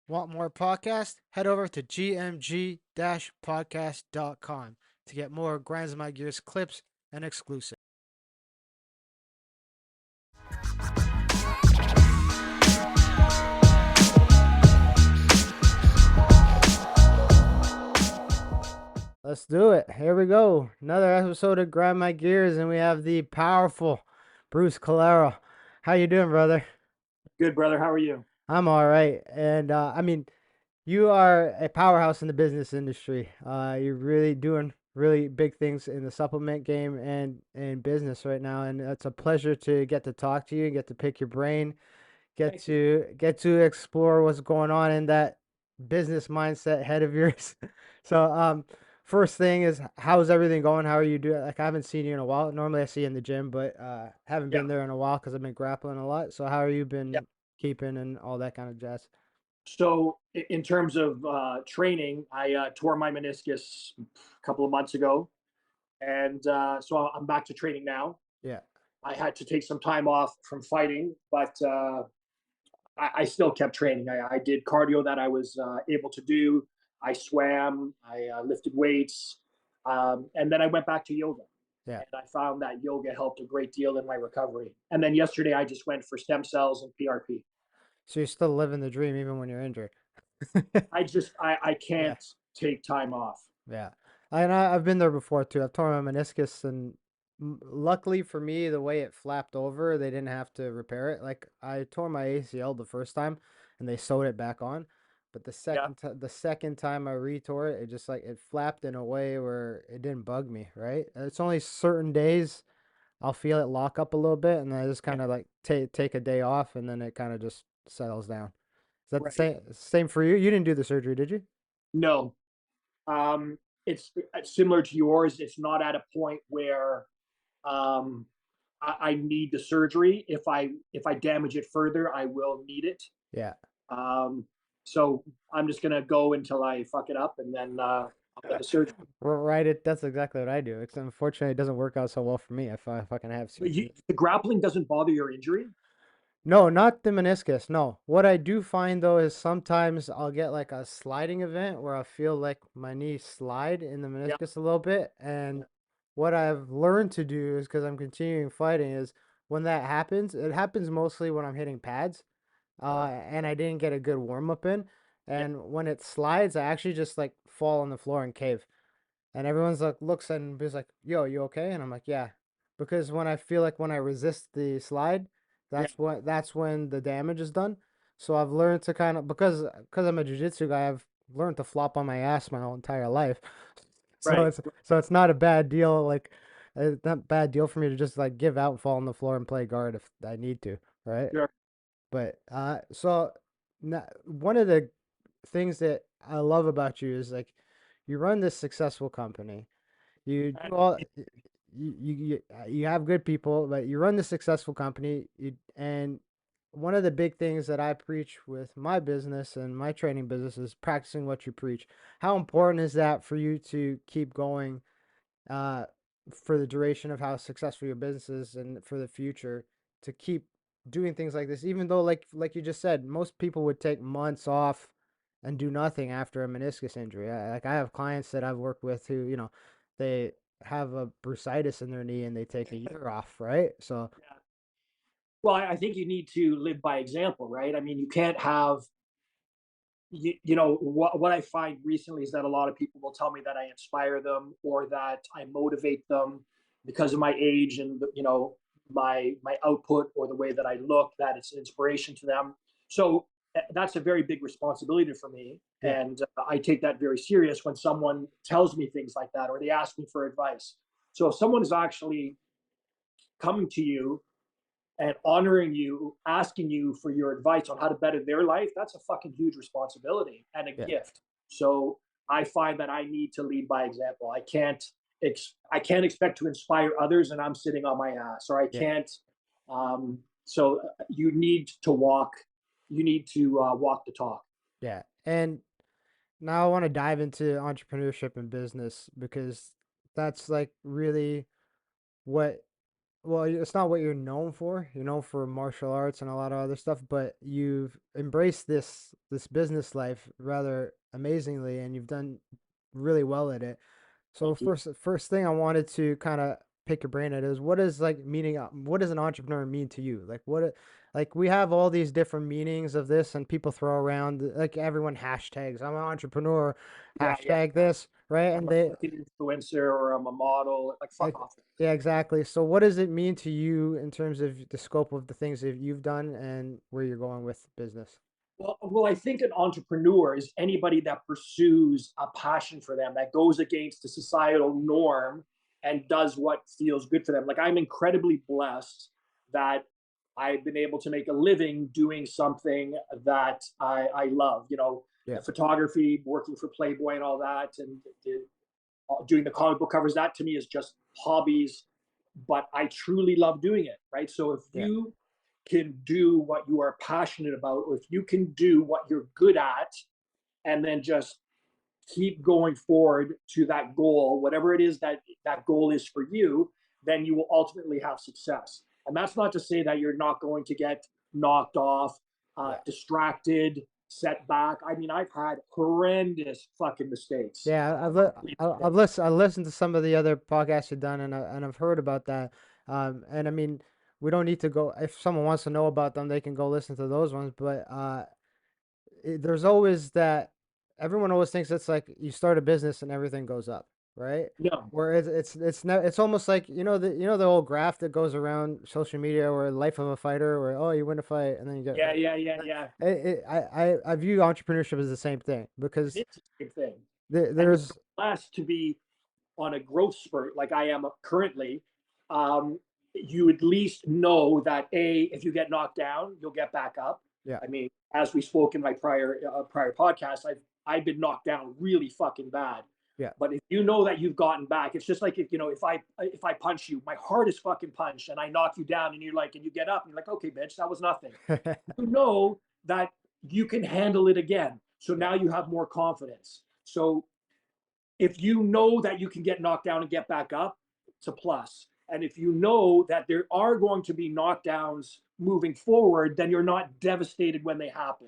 Want more podcasts? Head over to gmg-podcast.com to get more Grinds My Gears clips and exclusive. Let's do it. Here we go. Another episode of Grind My Gears, and we have the powerful Bruce Colero. How you doing, brother? Good, brother. How are you? I'm all right. And you are a powerhouse in the business industry. You're really doing really big things in the supplement game and in business right now, and it's a pleasure to get to talk to you, get to pick your brain, get Thank you. to explore what's going on in that business mindset head of yours. So, first thing is, how's everything going? How are you doing? Like, I haven't seen you in a while. Normally, I see you in the gym, but haven't Yeah, been there in a while because I've been grappling a lot. So, how are you yeah. been keeping and all that kind of jazz? So, in terms of training, I tore my meniscus a couple of months ago, and so I'm back to training now. Yeah. I had to take some time off from fighting, but I still kept training. I did cardio that I was able to do. I swam. I lifted weights, and then I went back to yoga. Yeah. And I found that yoga helped a great deal in my recovery. And then yesterday, I just went for stem cells and PRP. So you're still living the dream even when you're injured. I Yeah. can't take time off. Yeah. I've been there before too. I've torn my meniscus, and luckily for me, the way it flapped over, they didn't have to repair it. Like, I tore my ACL the first time, and they sewed it back on. But Yeah, the second time I retore it, it just like it flapped in a way where it didn't bug me, right? It's only certain days I'll feel it lock up a little bit, and then I just yeah, kind of like take a day off, and then it kind of just settles down. Is that the right. same for you? You didn't do the surgery, did you? No, um, it's similar to yours. It's not at a point where um, I need the surgery. If I damage it further, I will need it. Yeah. Um, so I'm just gonna go until I fuck it up, and then I'll get the surgery. Right, that's exactly what I do. Except unfortunately, it doesn't work out so well for me if I fucking have But surgery. the grappling doesn't bother your injury. No, not the meniscus. No. What I do find though is sometimes I'll get like a sliding event where I feel like my knee slide in the Yeah, meniscus a little bit. And yeah, what I've learned to do is because I'm continuing fighting is when that happens, it happens mostly when I'm hitting pads. And I didn't get a good warm up in. yeah, And when it slides, I actually just like fall on the floor and cave. And everyone's like looks and is like, "Yo, you okay?" And I'm like, "Yeah," because when I feel like when I resist the slide, yeah. that's when the damage is done. So I've learned to kind of because I'm a jujitsu guy, I've learned to flop on my ass my whole entire life. So Right. it's not a bad deal. Like, it's not a bad deal for me to just like give out and fall on the floor and play guard if I need to, right? Sure. But so one of the things that I love about you is like you run this successful company. You do all you have good people, but you run the successful company. And one of the big things that I preach with my business and my training business is practicing what you preach. How important is that for you to keep going uh, for the duration of how successful your business is and for the future to keep doing things like this, even though like you just said, most people would take months off and do nothing after a meniscus injury. Like, I have clients that I've worked with who, they have a bursitis in their knee and they take a year off, right? So Yeah. Well, I think you need to live by example, right? I mean, you can't have what I find recently is that a lot of people will tell me that I inspire them or that I motivate them because of my age and my output or the way that I look, that it's an inspiration to them. So that's a very big responsibility for me, yeah, and I take that very serious when someone tells me things like that or they ask me for advice. So if someone is actually coming to you and honoring you, asking you for your advice on how to better their life, that's a fucking huge responsibility and a yeah, gift. So I find that I need to lead by example. I can't expect to inspire others and I'm sitting on my ass, or I yeah, can't. So you need to walk. You need to walk the talk. yeah. And now I want to dive into entrepreneurship and business because that's like really what well, it's not what you're known for. You're known for martial arts and a lot of other stuff, but you've embraced this business life rather amazingly, and you've done really well at it. So Thank you. first thing I wanted to kind of pick your brain at is what is like meaning what does an entrepreneur mean to you? Like like we have all these different meanings of this and people throw around like everyone hashtags I'm an entrepreneur, Yeah, yeah. hashtag this, right? I'm And a fucking influencer or I'm a model. Like, fuck like, off. yeah, exactly. So what does it mean to you in terms of the scope of the things that you've done and where you're going with business? Well, I think an entrepreneur is anybody that pursues a passion for them, that goes against the societal norm and does what feels good for them. Like, I'm incredibly blessed that I've been able to make a living doing something that I love. You know, Yeah. the photography, working for Playboy and all that, and doing the comic book covers. That to me is just hobbies, but I truly love doing it. Right. So if Yeah. you can do what you are passionate about, or if you can do what you're good at, and then just keep going forward to that goal, whatever it is that that goal is for you, then you will ultimately have success. And that's not to say that you're not going to get knocked off, Yeah. distracted, set back. I mean, I've had horrendous fucking mistakes. Yeah, I listened to some of the other podcasts you've done, and I've heard about that. And I mean, we don't need to go. If someone wants to know about them, they can go listen to those ones. But there's always that. Everyone always thinks it's like you start a business and everything goes up, right? No. Whereas it's almost like you know the old graph that goes around social media where life of a fighter, where oh you win a fight and then you get. Yeah, yeah, yeah, yeah. I view entrepreneurship as the same thing It because is the same thing. And you're there's blessed to be on a growth spurt like I am currently. um, you at least know that a if you get knocked down, you'll get back up. yeah. I mean, as we spoke in my prior podcast, I've been knocked down really fucking bad. Yeah. But if you know that you've gotten back, it's just like if if I punch you, my hardest fucking punch, and I knock you down, and you're like, and you get up, and you're like, okay, bitch, that was nothing. You know that you can handle it again. So Yeah. now you have more confidence. So if you know that you can get knocked down and get back up, it's a plus. And if you know that there are going to be knockdowns moving forward, then you're not devastated when they happen.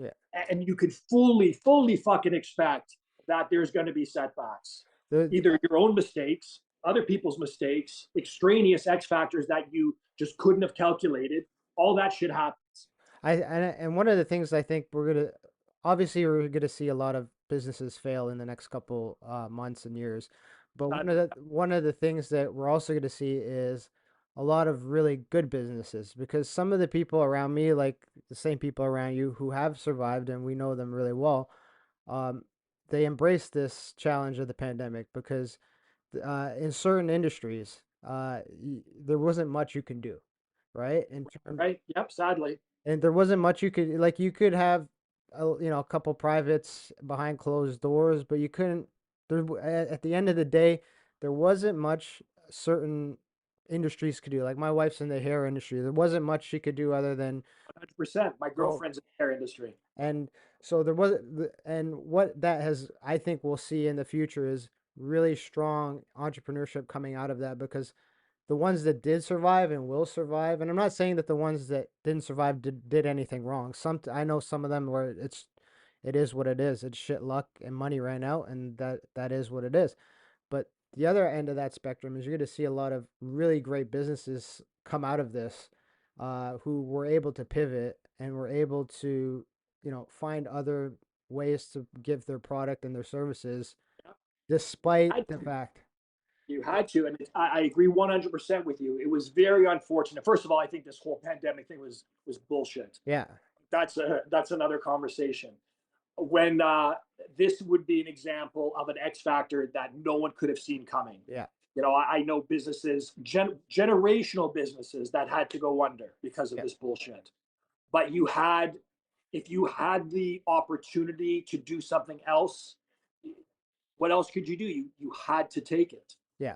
Yeah. And you could fully fucking expect that there's going to be setbacks, The either your own mistakes, other people's mistakes, extraneous X factors that you just couldn't have calculated. All that shit happens. and one of the things I think obviously we're gonna see a lot of businesses fail in the next couple months and years, but Uh, one of the things that we're also gonna see is a lot of really good businesses because some of the people around me, like the same people around you who have survived and we know them really well, um, they embrace this challenge of the pandemic because in certain industries, there wasn't much you can do, right? right? Yep. Sadly. And there wasn't much you could like. You could have, a couple privates behind closed doors, but you couldn't. At the end of the day, there wasn't much certain industries could do. Like my wife's in the hair industry. There wasn't much she could do other than 100%. My go. girlfriend's in the hair industry. And so there was, and what that has, I think we'll see in the future is really strong entrepreneurship coming out of that because the ones that did survive and will survive, and I'm not saying that the ones that didn't survive did anything wrong. I know some of them where it is what it is. It's shit luck and money ran out, and that is what it is. But the other end of that spectrum is you're going to see a lot of really great businesses come out of this, who were able to pivot and were able to, find other ways to give their product and their services, despite Had the to. fact. You had to, and I agree 100% with you. It was very unfortunate. First of all, I think this whole pandemic thing was bullshit. Yeah, That's another conversation. When this would be an example of an X factor that no one could have seen coming. yeah, You know, I know businesses, generational businesses that had to go under because of yeah. this bullshit. But if you had the opportunity to do something else, what else could you do? You had to take it. Yeah.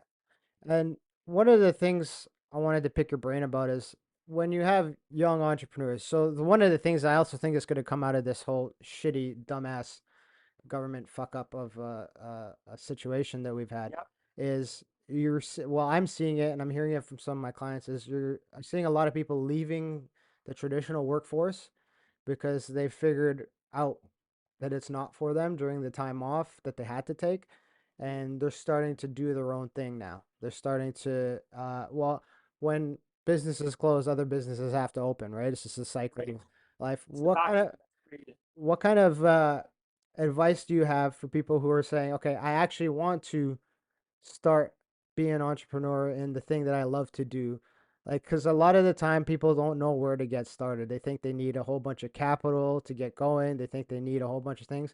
And one of the things I wanted to pick your brain about is when you have young entrepreneurs. So one of the things I also think is going to come out of this whole shitty, dumbass government fuck up of a situation that we've had Yep. is well, I'm seeing it and I'm hearing it from some of my clients is I'm seeing a lot of people leaving the traditional workforce because they figured out that it's not for them during the time off that they had to take, and they're starting to do their own thing now. They're starting to well, when businesses close, other businesses have to open, right? It's just a cycle Right. of life. It's the vacuum that's created. What kind of advice do you have for people who are saying, okay, I actually want to start being an entrepreneur in the thing that I love to do? Like, because a lot of the time people don't know where to get started. They think they need a whole bunch of capital to get going. They think they need a whole bunch of things.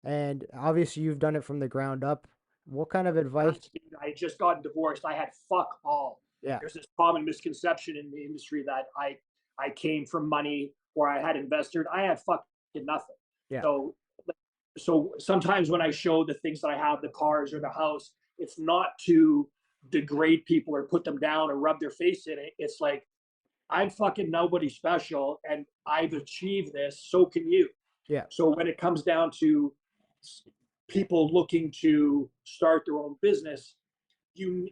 And obviously, you've done it from the ground up. What kind of advice? I had just gotten divorced. I had fuck all. Yeah, There's this common misconception in the industry that I came from money or I had invested. I had fucking nothing. yeah, So so sometimes when I show the things that I have, the cars or the house, it's not to degrade people or put them down or rub their face in it. It's like I'm fucking nobody special and I've achieved this. So can you. yeah, So when it comes down to people looking to start their own business, you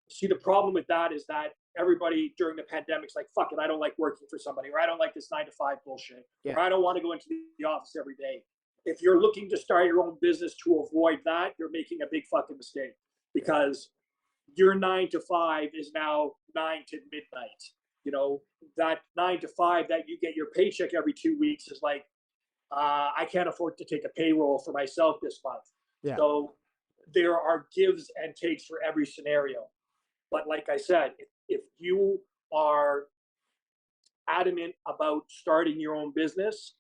see the problem with that is that everybody during the pandemic's like, fuck it, I don't like working for somebody, or I don't like this 9 to 5 bullshit, yeah, or I don't want to go into the office every day. If you're looking to start your own business to avoid that, you're making a big fucking mistake because your 9 to 5 is now 9 to midnight. You know, that 9 to 5 that you get your paycheck every 2 weeks is like, I can't afford to take a payroll for myself this month. yeah, So there are gives and takes for every scenario. But like I said, if you are adamant about starting your own business,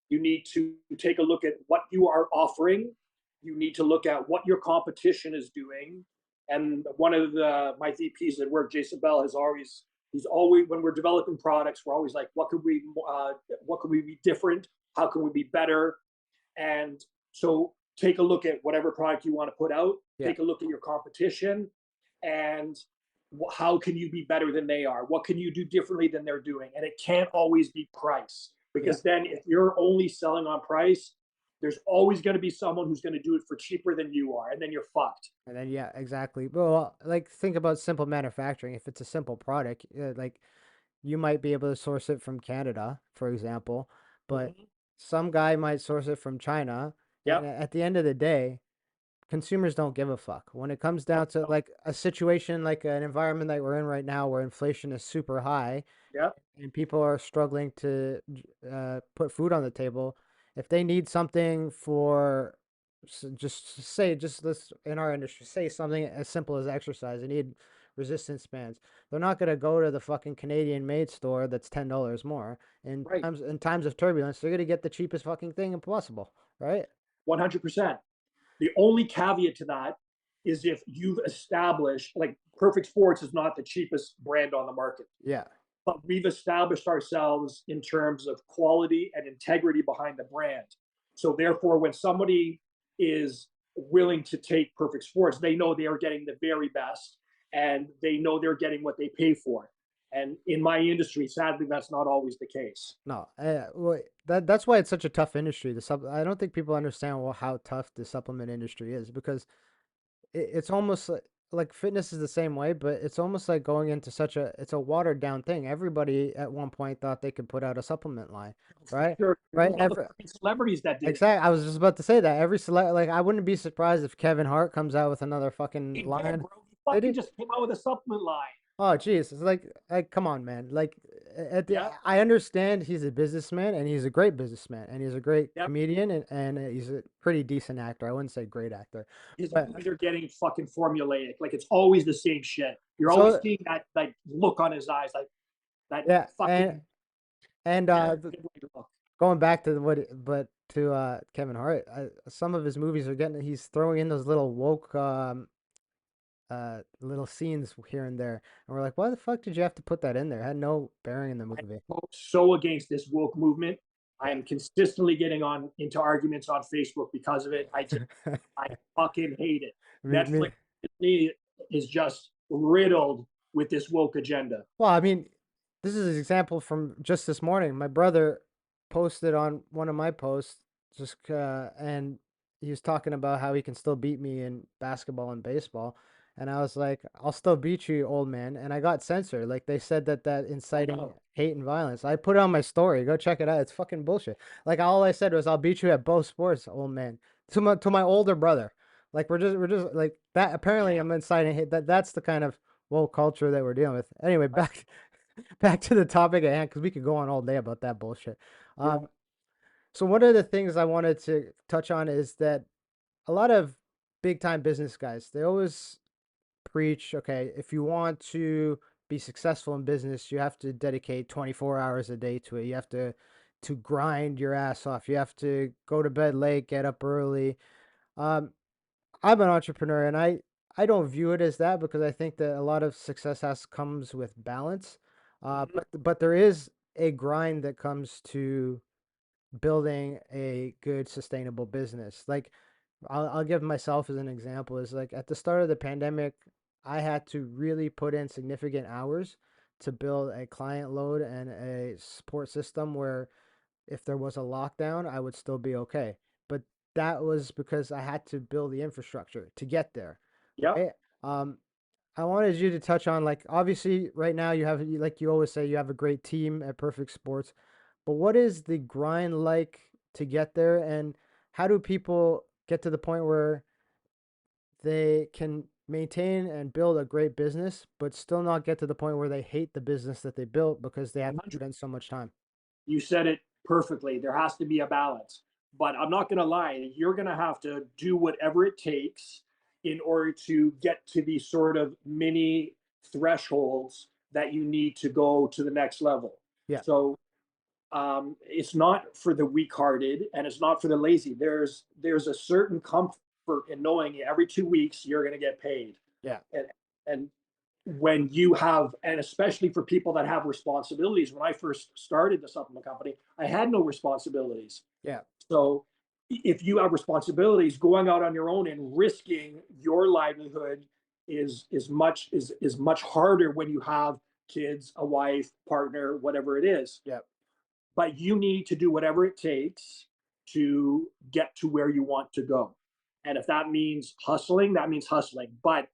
you need to take a look at what you are offering. You need to look at what your competition is doing. And one of my VPs at work, Jason Bell, he's always when we're developing products, we're always like, what could we be different? How can we be better? And so take a look at whatever product you want to put out. yeah, Take a look at your competition, and how can you be better than they are? What can you do differently than they're doing? And it can't always be price yeah. because then if you're only selling on price, there's always going to be someone who's going to do it for cheaper than you are, and then you're fucked. And then yeah, exactly. Well, like think about simple manufacturing. If it's a simple product, like you might be able to source it from Canada, for example, but Mm-hmm. some guy might source it from China. And Yep. at the end of the day, consumers don't give a fuck. When it comes down to like a situation like an environment that we're in right now where inflation is super high Yep. and people are struggling to put food on the table, if they need something for just say just let's in our industry say something as simple as exercise, they need resistance bands. They're not gonna go to the fucking Canadian made store that's $10 more. Right. In times of turbulence, they're gonna get the cheapest fucking thing possible, right? 100%. The only caveat to that is if you've established, like, Perfect Sports is not the cheapest brand on the market, Yeah, but we've established ourselves in terms of quality and integrity behind the brand. So therefore, when somebody is willing to take Perfect Sports, they know they are getting the very best and they know they're getting what they pay for. And in my industry, sadly, that's not always the case. no, well, that's why it's such a tough industry. I don't think people understand how tough the supplement industry is because it's almost like fitness is the same way, but it's almost like going into it's a watered down thing. Everybody at one point thought they could put out a supplement line, For right? sure. There's Right? a lot of celebrities that did it. Exactly. I was just about to say that like I wouldn't be surprised if Kevin Hart comes out with another fucking He did, line. bro. He They fucking did. just came out with a supplement line. Oh, geez. It's like, come on, man. Like, Yeah. I understand he's a businessman and he's a great businessman and he's a great Yep. comedian and he's a pretty decent actor. I wouldn't say great actor, His but movies are getting fucking formulaic. Like it's always the same shit. You're always so seeing that like look on his eyes, like that yeah, fucking and look. going back to but to Kevin Hart, some of his movies are getting he's throwing in those little woke little scenes here and there, and we're like, why the fuck did you have to put that in there? It had no bearing in the movie. I'm so against this woke movement. I am consistently getting on into arguments on Facebook because of it. Yeah. I fucking hate it. me, Netflix me Disney is just riddled with this woke agenda. Well, I mean, this is an example from just this morning. My brother posted on one of my posts, and he was talking about how he can still beat me in basketball and baseball. And I was like, I'll still beat you, old man. And I got censored. Like they said that inciting Oh, hate and violence. I put it on my story. Go check it out. It's fucking bullshit. Like all I said was, I'll beat you at both sports, old man. To my older brother. Like we're just like that. Apparently, I'm inciting hate. That's the kind of woke culture that we're dealing with. Anyway, right. back to the topic at hand because we could go on all day about that bullshit. Yeah. Um, so one of the things I wanted to touch on is that a lot of big time business guys, they always preach, okay, if you want to be successful in business, you have to dedicate 24 hours a day to it. You have to grind your ass off. You have to go to bed late, get up early. Um, I'm an entrepreneur and I don't view it as that because I think that a lot of success has comes with balance. Mhm. But there is a grind that comes to building a good sustainable business. Like I'll give myself as an example is like at the start of the pandemic, I had to really put in significant hours to build a client load and a support system where if there was a lockdown, I would still be okay. But that was because I had to build the infrastructure to get there, Yep. right? Um, I wanted you to touch on like obviously right now you have like you always say you have a great team at Perfect Sports, but what is the grind like to get there and how do people get to the point where they can maintain and build a great business but still not get to the point where they hate the business that they built because they have to put 100. in so much time? You said it perfectly. There has to be a balance. But I'm not going to lie, you're going to have to do whatever it takes in order to get to these sort of mini thresholds that you need to go to the next level. Yeah, So it's not for the weak-hearted and it's not for the lazy. There's a certain comfort in knowing every 2 weeks you're going to get paid, yeah, and and when you have, and especially for people that have responsibilities. When I first started the supplement company, I had no responsibilities. yeah, So if you have responsibilities, going out on your own and risking your livelihood is much harder when you have kids, a wife, partner, whatever it is. yeah, But you need to do whatever it takes to get to where you want to go. And if that means hustling, that means hustling. But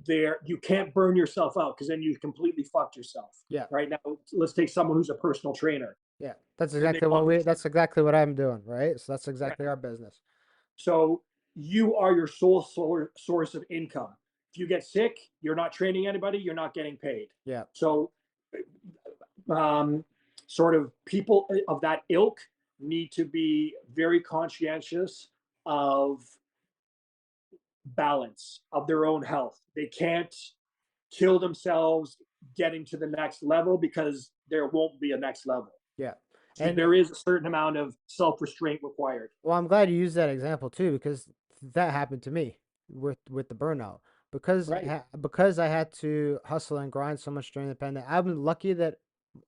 there, you can't burn yourself out because then you completely fucked yourself. yeah, Right now, let's take someone who's a personal trainer yeah. That's and they exactly want to. that's exactly what I'm doing, right? So that's Right. exactly our business. So you are your sole source of income. If you get sick, you're not training anybody, you're not getting paid. Yeah, So um, sort of people of that ilk need to be very conscientious of balance of their own health. They can't kill themselves getting to the next level because there won't be a next level. yeah. So And there is a certain amount of self restraint required. well, I'm glad you used that example too because that happened to me with the burnout. Right. Because I had to hustle and grind so much during the pandemic. I'm lucky that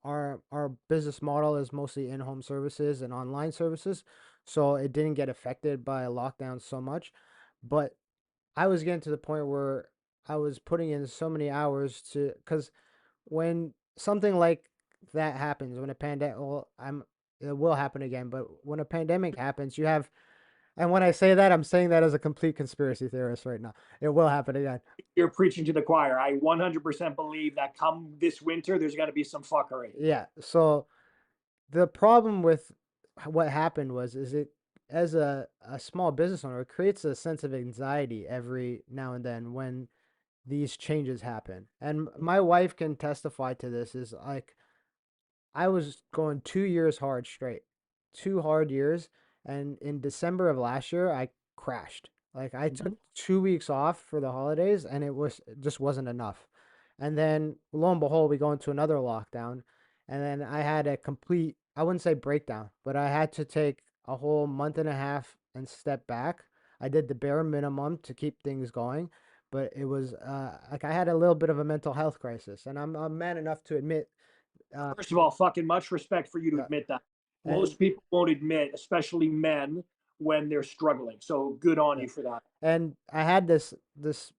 our business model is mostly in-home services and online services, so it didn't get affected by a lockdown so much. But I was getting to the point where I was putting in so many hours to because when something like that happens, when a pandemic, well, it will happen again, but when a pandemic happens, you have, and when I say that, I'm saying that as a complete conspiracy theorist right now. It will happen again. You're preaching to the choir. I 100% believe that come this winter, there's going to be some fuckery. Yeah. So the problem with what happened was, is it, as a small business owner, it creates a sense of anxiety every now and then when these changes happen. And my wife can testify to this is like, I was going 2 years hard straight, 2 hard years. And in December of last year, I crashed. Like I took Mhm. 2 weeks off for the holidays and it just wasn't enough. And then lo and behold, we go into another lockdown. And then I had a complete, I wouldn't say breakdown, but I had to take a whole month and a half and step back. I did the bare minimum to keep things going. But it was like I had a little bit of a mental health crisis. And I'm man enough to admit, uh, First of all, fucking much respect for you to yeah. admit that. And Most people won't admit, especially men, when they're struggling. So good on yeah. you for that. And I had this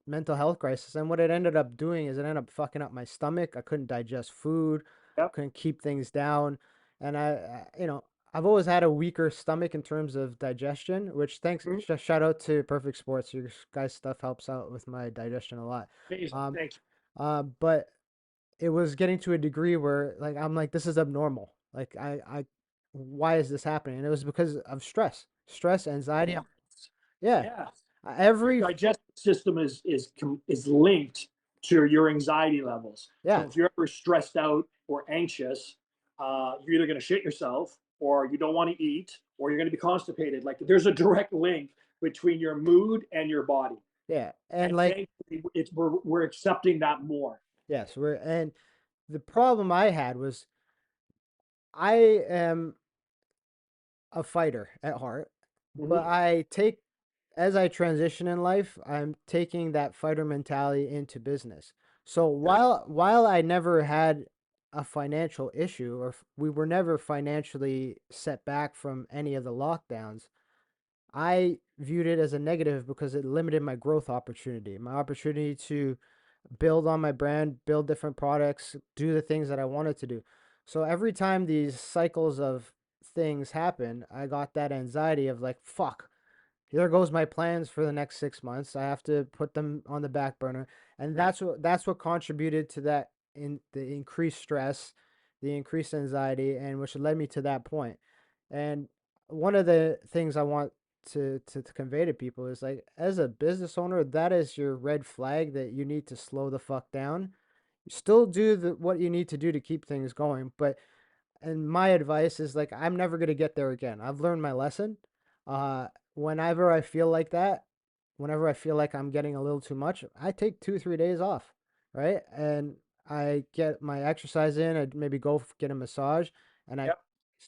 mental health crisis, and what it ended up doing is it ended up fucking up my stomach. I couldn't digest food, Yep. couldn't keep things down, and I've always had a weaker stomach in terms of digestion, which thanks Mhm. shout out to Perfect Sports. Your guys' stuff helps out with my digestion a lot. Amazing. Um, Thank you. but it was getting to a degree where like I'm like this is abnormal. Like why is this happening? And it was because of stress, anxiety. Yeah, Yeah. Your every digestive system is linked to your anxiety levels. yeah So if you're ever stressed out or anxious, you're either going to shit yourself, or you don't want to eat, or you're going to be constipated. Like there's a direct link between your mood and your body. yeah, And and like thankfully, we're accepting that more. yes, we're and the problem I had was I am a fighter at heart, but Mm-hmm. I take as I transition in life, I'm taking that fighter mentality into business. So Good. while I never had a financial issue or we were never financially set back from any of the lockdowns, I viewed it as a negative because it limited my growth opportunity, my opportunity to build on my brand, build different products, do the things that I wanted to do. So every time these cycles of things happen, I got that anxiety of like, fuck, here goes my plans for the next 6 months. I have to put them on the back burner, and Right. that's what contributed to that in the increased stress, the increased anxiety, and which led me to that point. And one of the things I want to convey to people is like, as a business owner, that is your red flag that you need to slow the fuck down. Still do what you need to do to keep things going, but and my advice is like I'm never gonna get there again. I've learned my lesson. Uh, whenever I feel like that, whenever I feel like I'm getting a little too much, I take 2, 3 days off, right? And I get my exercise in. I maybe go get a massage, and I Yep.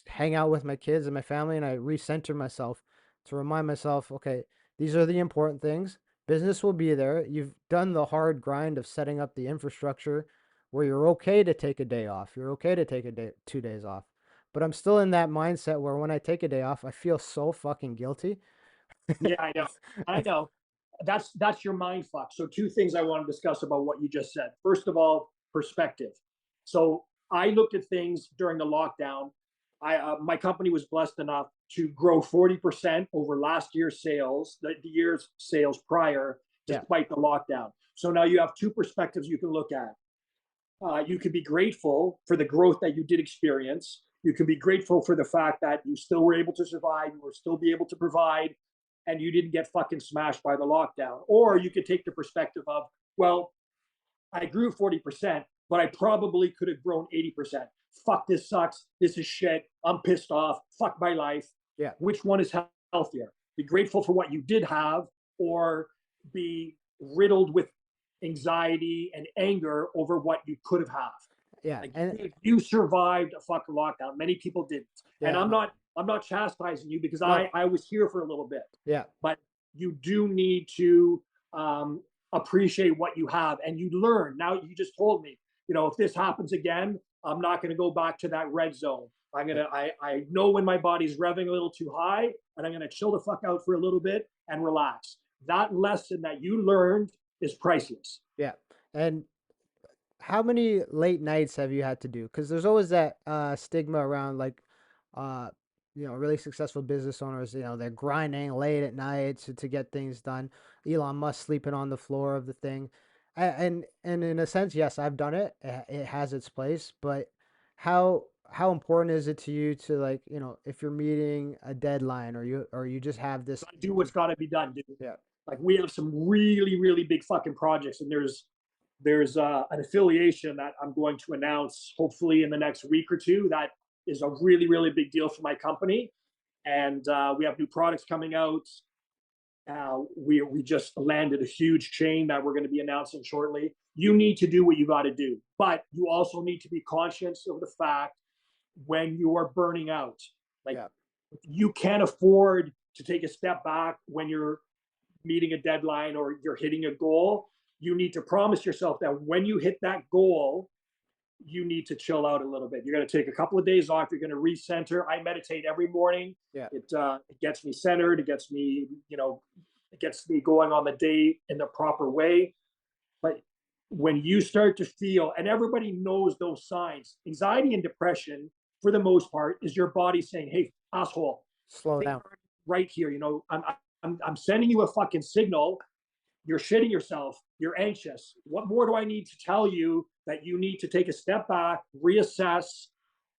hang out with my kids and my family, and I recenter myself to remind myself, okay, these are the important things. Business will be there. You've done the hard grind of setting up the infrastructure where you're okay to take a day off. You're okay to take a day, 2 days off. But I'm still in that mindset where when I take a day off, I feel so fucking guilty. Yeah, I know. I know. That's your mind fuck. So two things I want to discuss about what you just said. First of all, perspective. So I looked at things during the lockdown. I my company was blessed enough to grow 40% over last year's sales, the year's sales prior, Yeah, despite the lockdown. So now you have two perspectives you can look at. You can be grateful for the growth that you did experience. You can be grateful for the fact that you still were able to survive, you were still be able to provide, and you didn't get fucking smashed by the lockdown. Or yeah, you could take the perspective of, well, I grew 40%, but I probably could have grown 80%. Fuck, this sucks. This is shit. I'm pissed off. Fuck my life. yeah, Which one is healthier? Be grateful for what you did have, or be riddled with anxiety and anger over what you could have had. yeah, Like and you survived a fucking lockdown. Many people didn't. And yeah, I'm not chastising you because no, I was here for a little bit. yeah, But you do need to appreciate what you have, and you learn. Now you just told me, you know, if this happens again, I'm not going to go back to that red zone. yeah, I know when my body's revving a little too high, and I'm gonna chill the fuck out for a little bit and relax. That lesson that you learned is priceless. yeah. And how many late nights have you had to do? Because there's always that stigma around like, uh, really successful business owners. They're grinding late at night to get things done. Elon Musk sleeping on the floor of the thing, and in a sense, yes, I've done it. It has its place, but how important is it to you to like if you're meeting a deadline or you just have this? Gotta do what's got to be done, dude. Yeah, Like we have some really big fucking projects, and there's an affiliation that I'm going to announce hopefully in the next week or two. That is a really big deal for my company, and we have new products coming out. We just landed a huge chain that we're going to be announcing shortly. You need to do what you got to do, but you also need to be conscious of the fact when you are burning out. Like yeah, you can't afford to take a step back when you're meeting a deadline or you're hitting a goal. You need to promise yourself that when you hit that goal, you need to chill out a little bit. You're going to take a couple of days off. You're going to recenter. I meditate every morning. yeah, It gets me centered. It gets me, it gets me going on the day in the proper way. But when you start to feel, and everybody knows those signs, anxiety and depression for the most part, is your body saying, "Hey, asshole, Slow things down. aren't right here. You know, I'm sending you a fucking signal. You're shitting yourself. You're anxious. What more do I need to tell you that you need to take a step back, reassess,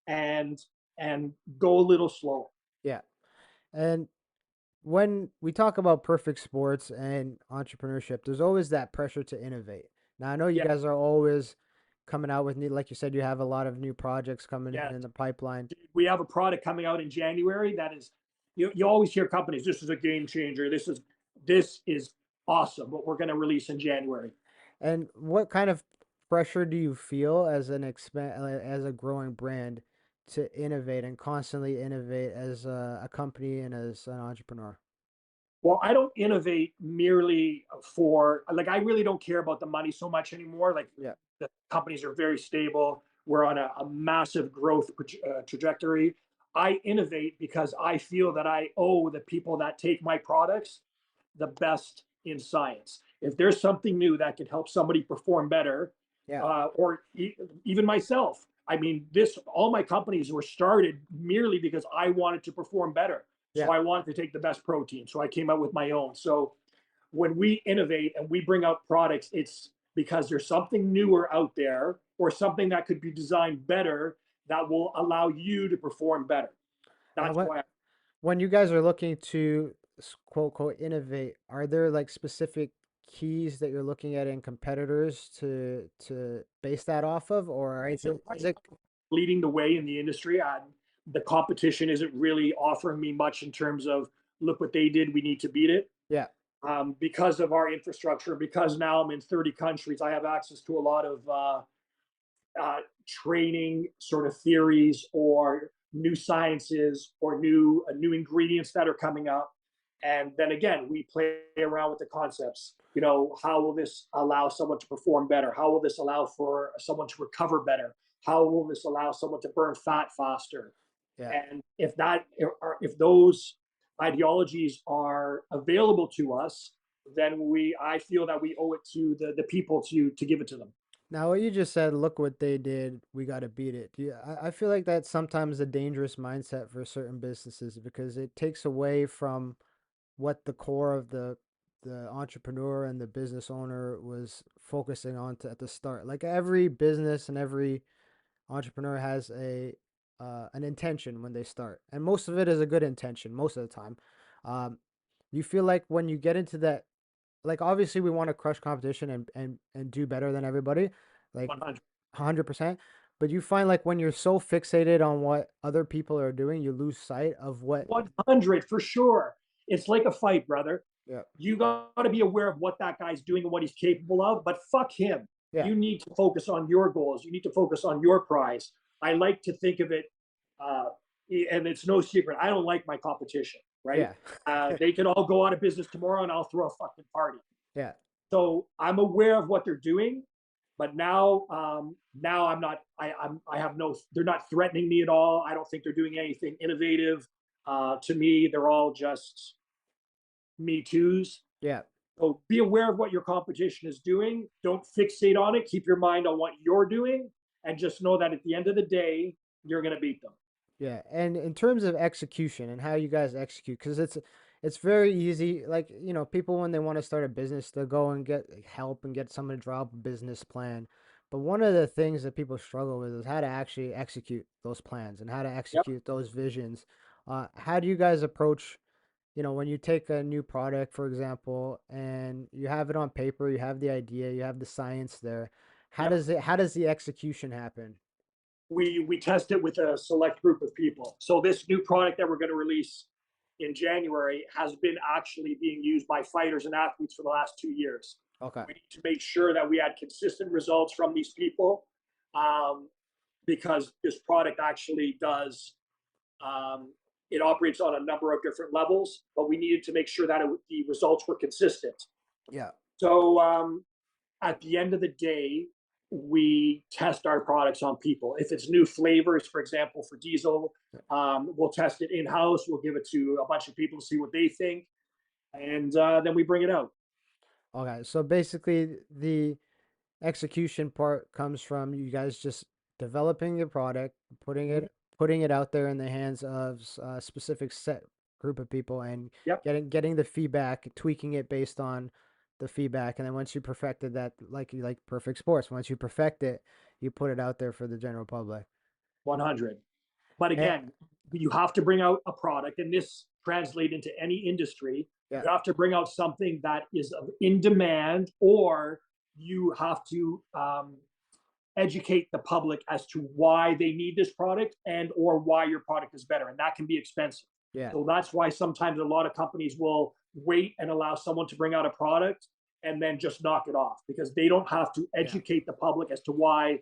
and and go a little slower?" Yeah. And when we talk about perfect sports and entrepreneurship, there's always that pressure to innovate. Now, I know you Yeah, guys are always coming out with new, like you said, you have a lot of new projects coming yeah. in the pipeline. We have a product coming out in January that is, you always hear companies, this is a game changer. This is awesome. What we're going to release in January. And what kind of pressure do you feel as as a growing brand to innovate and constantly innovate as a company and as an entrepreneur? Well, I don't innovate merely for, like, I really don't care about the money so much anymore. Like, Yeah. the companies are very stable. We're on a massive growth trajectory. I innovate because I feel that I owe the people that take my products the best in science. If there's something new that can help somebody perform better, Yeah. or even myself, I mean, this all my companies were started merely because I wanted to perform better. So Yeah. I wanted to take the best protein. So I came out with my own. So when we innovate and we bring out products, it's because there's something newer out there or something that could be designed better that will allow you to perform better. Now, That's why when you guys are looking to quote quote innovate, are there like specific keys that you're looking at in competitors to base that off of, or is it leading the way in the industry. The competition isn't really offering me much in terms of, look what they did, we need to beat it. yeah, Because of our infrastructure, because now I'm in 30 countries, I have access to a lot of training sort of theories or new sciences or new ingredients that are coming up. And then again, we play around with the concepts. You know, how will this allow someone to perform better? How will this allow for someone to recover better? How will this allow someone to burn fat faster? yeah. And if those ideologies are available to us, then I feel that we owe it to the people to give it to them. Now, what you just said, look what they did, we got to beat it. I feel like that's sometimes a dangerous mindset for certain businesses because it takes away from what the core of the entrepreneur and the business owner was focusing on at the start. Like every business and every entrepreneur has a an intention when they start, and most of it is a good intention most of the time. Um, you feel like when you get into that, like obviously we want to crush competition and do better than everybody, like 100. 100%. But you find like when you're so fixated on what other people are doing, you lose sight of what. 100 for sure. It's like a fight, brother. Yeah, You got to be aware of what that guy's doing and what he's capable of, but fuck him. yeah, You need to focus on your goals. You need to focus on your prize. I like to think of it, uh, and it's no secret. I don't like my competition, right? yeah, They can all go out of business tomorrow and I'll throw a fucking party. yeah, So I'm aware of what they're doing, but now I'm not. I have no. They're not threatening me at all. I don't think they're doing anything innovative. To me, they're all just me too's. yeah. So be aware of what your competition is doing. Don't fixate on it. Keep your mind on what you're doing, and just know that at the end of the day, you're going to beat them. Yeah, and in terms of execution and how you guys execute, because it's very easy. Like people when they want to start a business, they'll go and get help and get someone to draw up a business plan. But one of the things that people struggle with is how to actually execute those plans and how to Yep. execute those visions. How do you guys approach, when you take a new product, for example, and you have it on paper, you have the idea, you have the science there. Yep. How does the execution happen? We test it with a select group of people. So this new product that we're going to release in January has been actually being used by fighters and athletes for the last 2 years. Okay. We need to make sure that we had consistent results from these people, um, because this product actually does. It operates on a number of different levels, but we needed to make sure that the results were consistent. Yeah. So at the end of the day, we test our products on people. If it's new flavors, for example, for diesel, we'll test it in house. We'll give it to a bunch of people to see what they think, and then we bring it out. Okay, so basically the execution part comes from you guys just developing the product, putting it putting it out there in the hands of a specific set group of people and Yep, getting the feedback, tweaking it based on the feedback, and then once you perfected that, like perfect sports, once you perfect it, you put it out there for the general public. 100. But And again, you have to bring out a product, and this translate into any industry. yeah, You have to bring out something that is in demand, or you have to educate the public as to why they need this product and or why your product is better, and that can be expensive. yeah, So that's why sometimes a lot of companies will wait and allow someone to bring out a product and then just knock it off, because they don't have to yeah, educate the public as to why,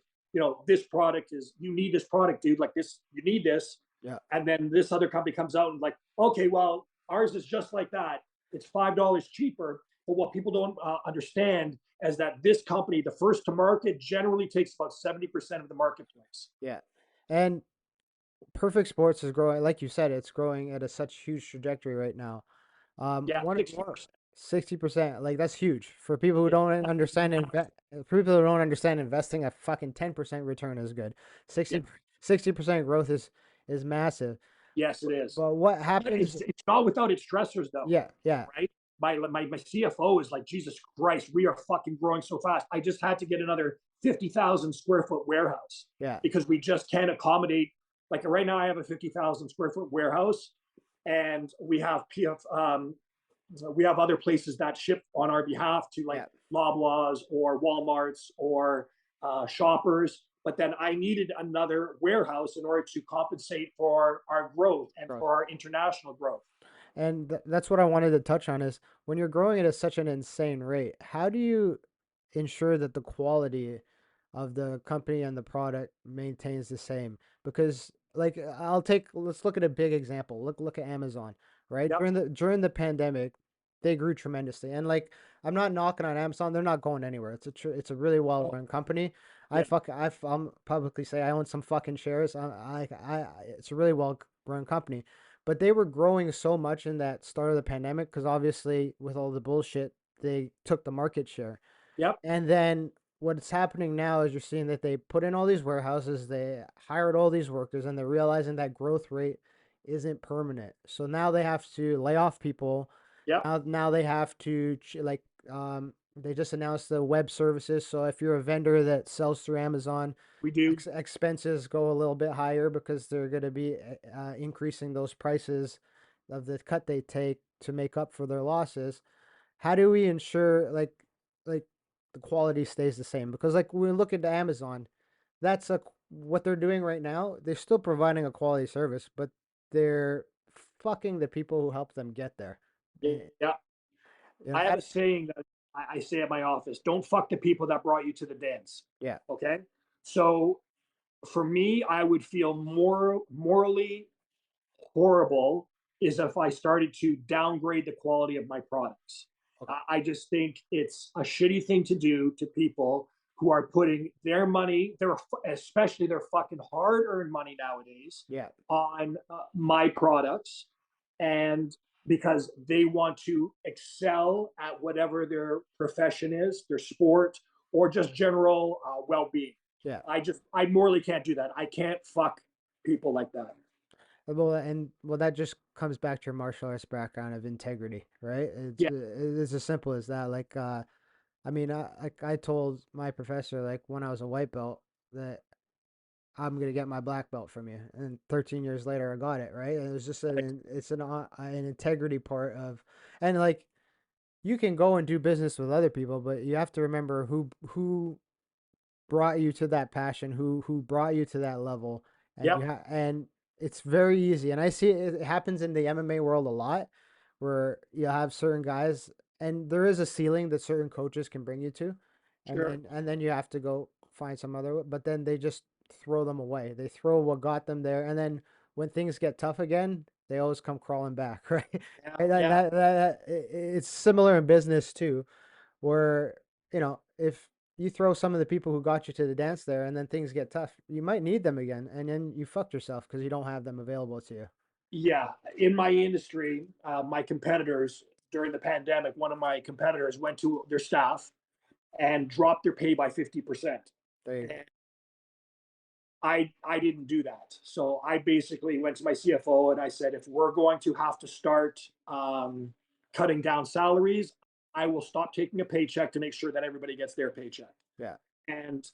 this product is, you need this product, dude, like this, you need this. yeah. And then this other company comes out and like, okay, well, ours is just like that, it's $5 cheaper. But what people don't understand is that this company, the first to market, generally takes about 70% of the marketplace. Yeah. And Perfect Sports is growing, like you said, it's growing at a such huge trajectory right now. Yeah, One 60%. 60%, like that's huge for people who It's don't understand for people who don't understand investing. A fucking 10% return is good. yeah, 60% growth is massive. yes, it is. But what But happens? it's not without its stressors, though, Yeah, yeah, right? My CFO is like, Jesus Christ, we are fucking growing so fast. I just had to get another 50,000 square foot warehouse yeah, because we just can't accommodate. Like right now, I have a 50,000 square foot warehouse, and we have other places that ship on our behalf to like yeah. Loblaws or Walmarts or shoppers. But then I needed another warehouse in order to compensate for our growth and Growth. for our international growth. And that's what I wanted to touch on is when you're growing at such an insane rate, how do you ensure that the quality of the company and the product maintains the same? Because like let's look at a big example. Look at Amazon, right? Yep. During the pandemic, they grew tremendously. And like I'm not knocking on Amazon, they're not going anywhere. It's a really Oh, well-run company. yeah. I'm publicly say I own some fucking shares. It's a really well-run company, but they were growing so much in that start of the pandemic because obviously with all the bullshit, they took the market share. Yep. And then what's happening now is you're seeing that they put in all these warehouses, they hired all these workers, and they're realizing that growth rate isn't permanent. So now they have to lay off people. Yep. Now they have to they just announced the web services. So if you're a vendor that sells through Amazon, We do. expenses go a little bit higher because they're going to be increasing those prices of the cut they take to make up for their losses. How do we ensure like the quality stays the same? Because like when we look into Amazon, that's what they're doing right now. They're still providing a quality service, but they're fucking the people who help them get there. Yeah. You know, I have a saying that I say at my office: don't fuck the people that brought you to the dance. yeah, Okay. So for me, I would feel more morally horrible is if I started to downgrade the quality of my products. okay, I just think it's a shitty thing to do to people who are putting their money, especially their fucking hard-earned money nowadays, yeah, on my products, and because they want to excel at whatever their profession is, their sport, or just general well-being. yeah. I morally can't do that. I can't fuck people like that. Well, that just comes back to your martial arts background of integrity, right? Yeah. It's as simple as that. Like, I mean, I told my professor like when I was a white belt that I'm gonna get my black belt from you, and 13 years later I got it, right? And it was just an integrity part of, and like you can go and do business with other people, but you have to remember who brought you to that passion, who brought you to that level, and Yep. and it's very easy. And I see it happens in the MMA world a lot, where you have certain guys, and there is a ceiling that certain coaches can bring you to, Sure. and then you have to go find some other. But then they just throw them away. They throw what got them there, and then when things get tough again, they always come crawling back, right? Yeah. And Yeah. it's similar in business too, where if you throw some of the people who got you to the dance there and then things get tough, you might need them again, and then you fucked yourself because you don't have them available to you. Yeah. In my industry, my competitors during the pandemic, one of my competitors went to their staff and dropped their pay by 50%. There you go. And I didn't do that. So I basically went to my CFO and I said, if we're going to have to start cutting down salaries, I will stop taking a paycheck to make sure that everybody gets their paycheck. Yeah. And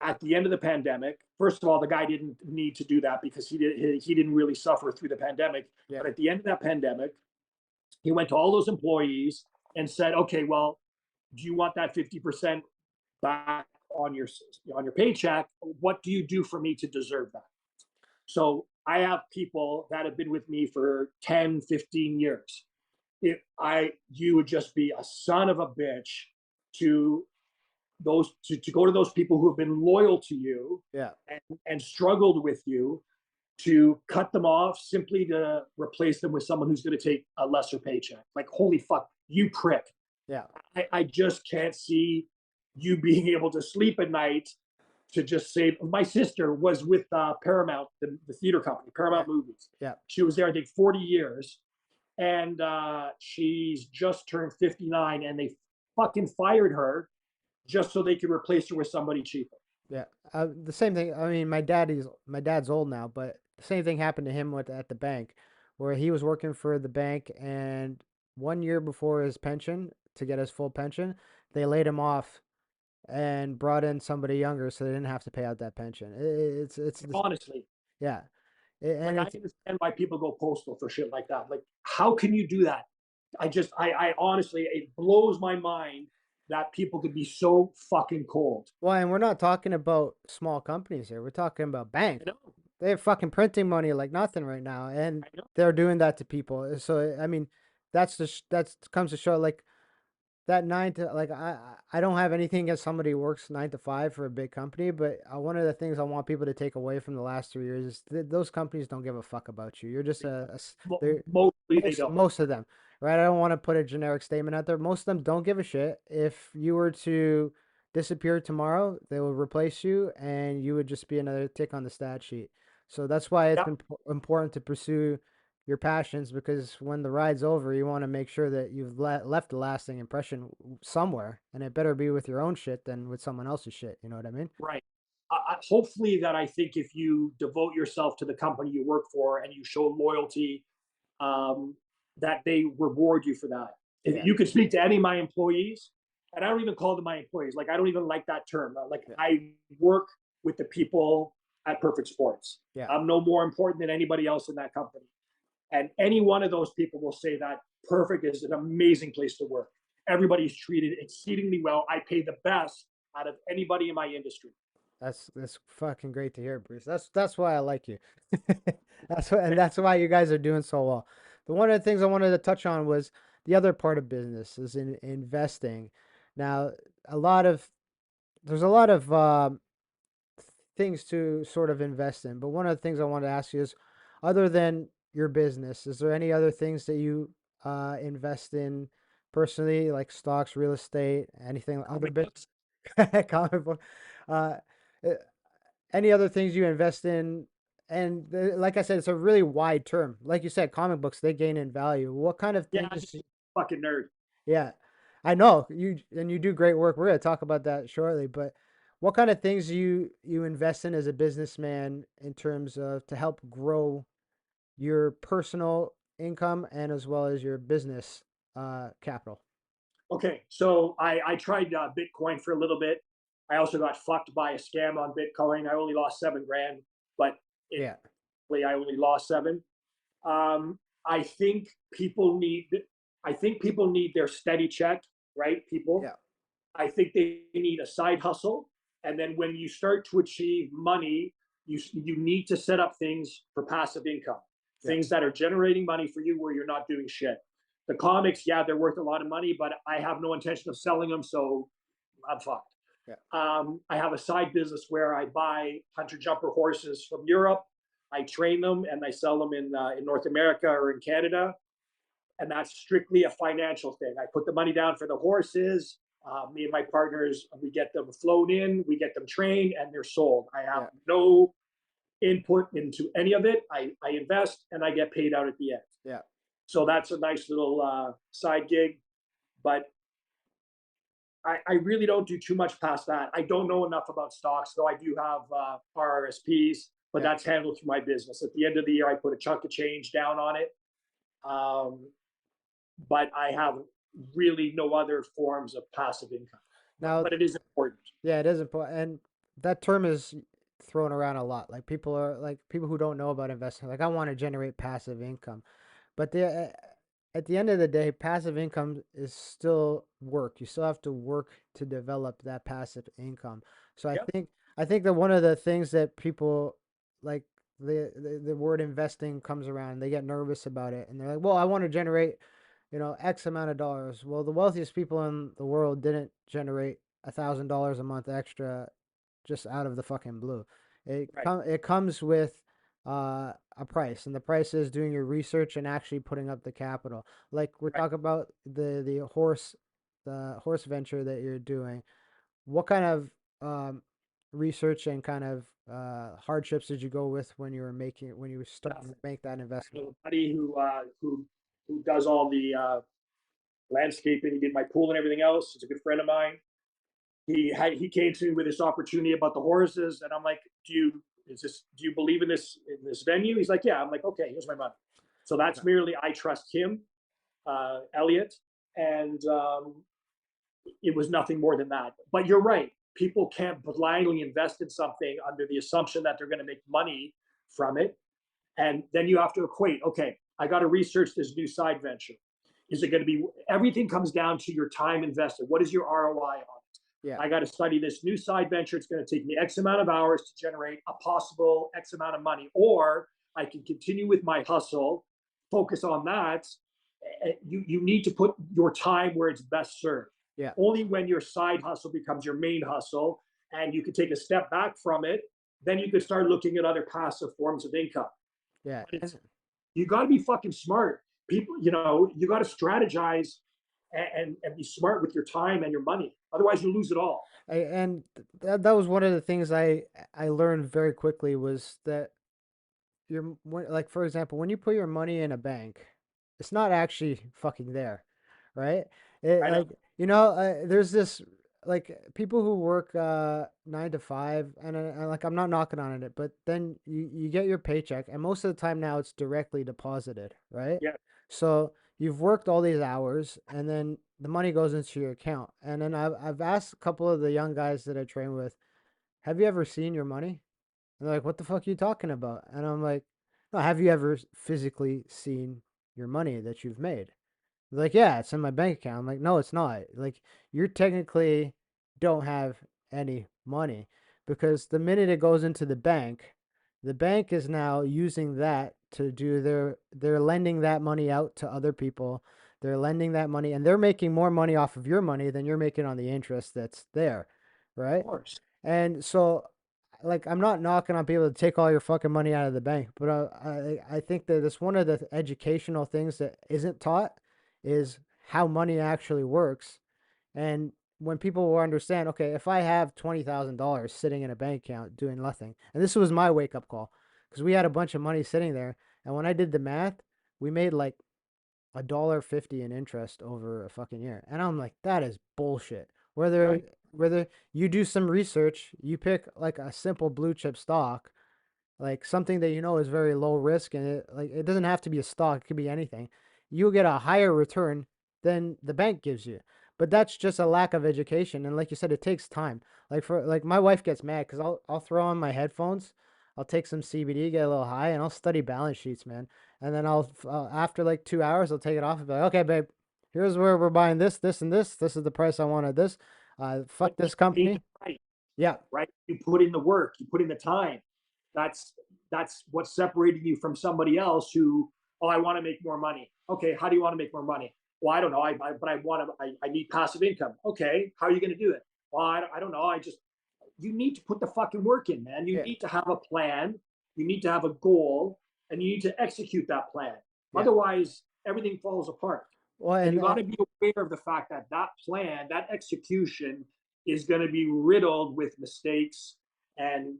at the end of the pandemic, first of all, the guy didn't need to do that because he didn't really suffer through the pandemic. Yeah. But at the end of that pandemic, he went to all those employees and said, okay, well, do you want that 50% back on your paycheck? What do you do for me to deserve that? So I have people that have been with me for 10, 15 years. If I you would just be a son of a bitch to to go to those people who have been loyal to you Yeah. and struggled with you, to cut them off simply to replace them with someone who's going to take a lesser paycheck. Like, holy fuck, you prick. Yeah. I just can't see you being able to sleep at night to just say, my sister was with Paramount, the theater company, Yeah. Paramount Movies. Yeah. She was there, I think, 40 years. And she's just turned 59, and they fucking fired her just so they could replace her with somebody cheaper. Yeah. The same thing. I mean, my dad's old now, but the same thing happened to him at the bank, where he was working for the bank, and 1 year before his pension, to get his full pension, they laid him off and brought in somebody younger, so they didn't have to pay out that pension. Like, honestly, yeah, like and I it's understand why people go postal for shit like that. Like, how can you do that? I honestly, it blows my mind that people could be so fucking cold. well, and we're not talking about small companies here. We're talking about I bank. know, They're fucking printing money like nothing right now, and I know. they're doing that to people. So I mean, that's comes to show like that nine to like I don't have anything against somebody who works 9 to 5 for a big company, but one of the things I want people to take away from the last 3 years is those companies don't give a fuck about you. You're just they're Mostly they don't. most of them, right? I don't want to put a generic statement out there. Most of them don't give a shit. If you were to disappear tomorrow, they will replace you, and you would just be another tick on the stat sheet. So that's why it's Yeah, important to pursue your passions, because when the ride's over, you want to make sure that you've left a lasting impression somewhere, and it better be with your own shit than with someone else's shit. You know what I mean? right. Hopefully, that I think if you devote yourself to the company you work for and you show loyalty, um, that they reward you for that. If Yeah, you could speak to any of my employees, and I don't even call them my employees, like I don't even like that term. Like, yeah, I work with the people at Perfect Sports. yeah. I'm no more important than anybody else in that company. And any one of those people will say that Perfect is an amazing place to work. Everybody's treated exceedingly well. I pay the best out of anybody in my industry. That's fucking great to hear, Bruce. That's why I like you. That's why you guys are doing so well. But one of the things I wanted to touch on was the other part of business is in investing. Now, a lot of there's a lot of things to sort of invest in. But one of the things I want to ask you is, other than your business, is there any other things that you invest in personally, like stocks, real estate, anything, other Comic bit, books. comic book, uh, uh, any other things you invest in? And like I said, it's a really wide term. Like you said, comic books, they gain in value. What kind of Yeah, I'm things? just a fucking nerd. Yeah, I know you, and you do great work. We're gonna talk about that shortly, but what kind of things you invest in as a businessman in terms of to help grow your personal income and as well as your business capital? Okay, so I tried Bitcoin for a little bit. I also got fucked by a scam on Bitcoin. I only lost 7 grand, but it Yeah, I only lost seven. I think people need. I think people need their steady check, right? People. yeah, I think they need a side hustle, and then when you start to achieve money, you need to set up things for passive income, yeah, things that are generating money for you where you're not doing shit. The comics, yeah, they're worth a lot of money, but I have no intention of selling them, so I'm fucked. yeah, I have a side business where I buy hunter jumper horses from Europe. I train them and I sell them in North America or in Canada, and that's strictly a financial thing. I put the money down for the horses. Me and my partners, we get them flown in, we get them trained, and they're sold. I have yeah, no input into any of it. I invest and I get paid out at the end. yeah. So that's a nice little side gig. But I really don't do too much past that. I don't know enough about stocks, though I do have RRSPs, but Yeah. that's handled through my business. At the end of the year, I put a chunk of change down on it. Um, but I have really no other forms of passive income. Now, But it is important. yeah, it is important, and that term is thrown around a lot. Like people who don't know about investing, like I want to generate passive income. But at the end of the day, passive income is still work. You still have to work to develop that passive income. So Yep. I think that one of the things that people like the word investing comes around, they get nervous about it, and they're like, "Well, I want to generate, X amount of dollars." Well, the wealthiest people in the world didn't generate $1,000 a month extra just out of the fucking blue. Right. It comes with a price, and the price is doing your research and actually putting up the capital. Like we're Right. talking about the horse venture that you're doing. What kind of research and kind of hardships did you go with when you were Yeah. starting to make that I investment? have a buddy who does all the landscaping. He did my pool and everything else. He's a good friend of mine. He came to me with this opportunity about the horses, and I'm like, do you believe in this venue? He's like, yeah. I'm like, okay, here's my money. So Okay. that's merely I trust him, Elliot, and it was nothing more than that. But you're right. People can't blindly invest in something under the assumption that they're going to make money from it. And then you have to equate, okay, I got to research this new side venture. Is it going to be everything comes down to your time invested? What is your ROI on it? Yeah. I got to study this new side venture. It's going to take me X amount of hours to generate a possible X amount of money. Or I can continue with my hustle, focus on that. You need to put your time where it's best served. Yeah. Only when your side hustle becomes your main hustle and you can take a step back from it, then you can start looking at other passive forms of income. Yeah. But it's you got to be fucking smart. People, you got to strategize and be smart with your time and your money. Otherwise, you lose it all. That was one of the things I learned very quickly was that like for example, when you put your money in a bank, it's not actually fucking there, right? I know. Like there's this like people who work 9 to 5, and like I'm not knocking on it, but then you get your paycheck, and most of the time now it's directly deposited, right? Yeah. So you've worked all these hours, and then the money goes into your account, and then I've asked a couple of the young guys that I train with, have you ever seen your money? And they're like, what the fuck are you talking about? And I'm like, no, have you ever physically seen your money that you've made? They're like, yeah, it's in my bank account. I'm like, no, it's not. Like, you technically don't have any money because the minute it goes into the bank is now using that to do they're lending that money out to other people. They're lending that money and they're making more money off of your money than you're making on the interest that's there, Of right? course. And so, like, I'm not knocking on people to take all your fucking money out of the bank, but I think that it's one of the educational things that isn't taught is how money actually works. And when people will understand, okay, if I have $20,000 sitting in a bank account doing nothing, and this was my wake up call because we had a bunch of money sitting there, and when I did the math, we made like $1.50 in interest over a fucking year. And I'm like, that is bullshit. Right. Whether you do some research, you pick like a simple blue chip stock, like something that you know is very low risk, and it doesn't have to be a stock, it could be anything. You'll get a higher return than the bank gives you. But that's just a lack of education. And like you said, it takes time. Like my wife gets mad because I'll throw on my headphones, I'll take some CBD, get a little high, and I'll study balance sheets, man. And then after like 2 hours, I'll take it off and be like, okay, babe, here's where we're buying this, this, and this. This is the price I wanted. This, But fuck this you need company. it right. Yeah, Right. You put in the work. You put in the time. That's that's what's separating you from somebody else who, oh, I want to make more money. Okay, how do you want to make more money? Well, I don't know. But I want to. I need passive income. Okay, how are you going to do it? Well, I don't know. You need to put the fucking work in, man. You yeah, need to have a plan. You need to have a goal, and you need to execute that plan. yeah. Otherwise, everything falls apart. Well, And you and got to be aware of the fact that that plan, that execution, is going to be riddled with mistakes and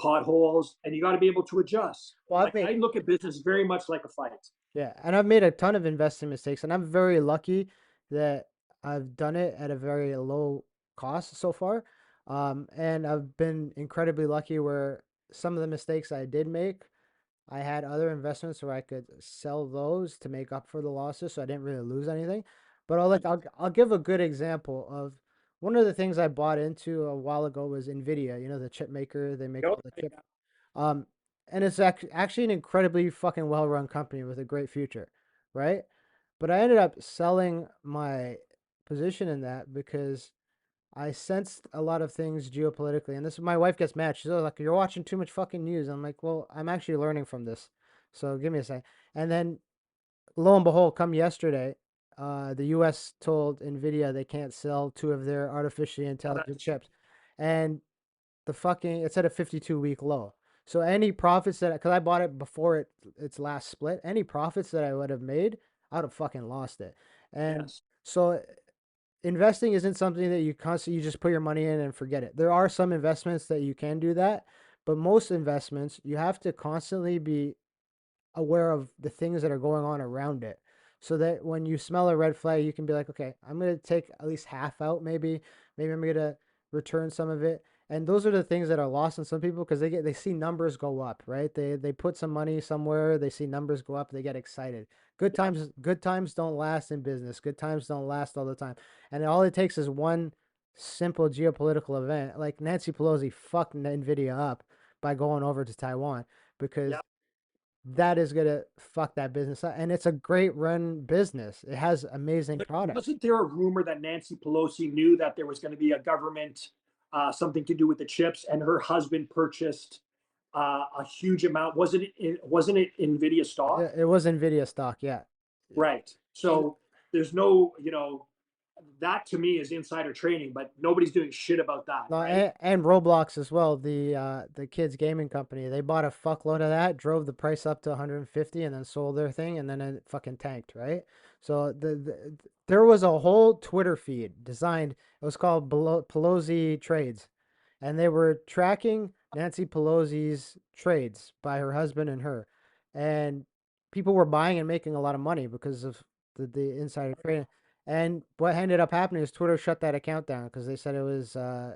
potholes, and you got to be able to adjust. well, I've Like made I look at business very much like a fight. Yeah, and I've made a ton of investing mistakes, and I'm very lucky that I've done it at a very low cost so far. And I've been incredibly lucky where some of the mistakes I did make, I had other investments where I could sell those to make up for the losses, so I didn't really lose anything. But I'll give a good example of one of the things I bought into a while ago was Nvidia, the chip maker. They make all the chip. Um, and it's actually an incredibly fucking well-run company with a great future, right? But I ended up selling my position in that because I sensed a lot of things geopolitically. And this, my wife gets mad. She's like, "You're watching too much fucking news." I'm like, "Well, I'm actually learning from this. So give me a second." And then lo and behold, come yesterday, the US told Nvidia they can't sell two of their artificially intelligent chips. And it's at a 52-week low. So any profits because I bought it before its last split, any profits that I would have made, I would have fucking lost it. And Yes. so investing isn't something that you just put your money in and forget it. There are some investments that you can do that, but most investments you have to constantly be aware of the things that are going on around it so that when you smell a red flag you can be like, okay, I'm going to take at least half out, maybe I'm going to return some of it. And those are the things that are lost in some people because they see numbers go up, right? They put some money somewhere, they see numbers go up, they get excited. Good times don't last in business. Good times don't last all the time. And all it takes is one simple geopolitical event, like Nancy Pelosi fucked Nvidia up by going over to Taiwan, because Yeah. that is gonna fuck that business up. And it's a great run business. It has amazing products. Wasn't there a rumor that Nancy Pelosi knew that there was going to be a government, something to do with the chips, and her husband purchased a huge amount? Wasn't it Nvidia stock? It was Nvidia stock, yeah. Right. And So there's no, that to me is insider trading, but nobody's doing shit about that, no, right? and Roblox as well, the kids gaming company. They bought a fuckload of that, drove the price up to 150, and then sold their thing, and then it fucking tanked, right? So there was a whole Twitter feed designed. It was called Pelosi Trades, and they were tracking Nancy Pelosi's trades by her husband and her, and people were buying and making a lot of money because of the insider trading. And what ended up happening is Twitter shut that account down because they said it was a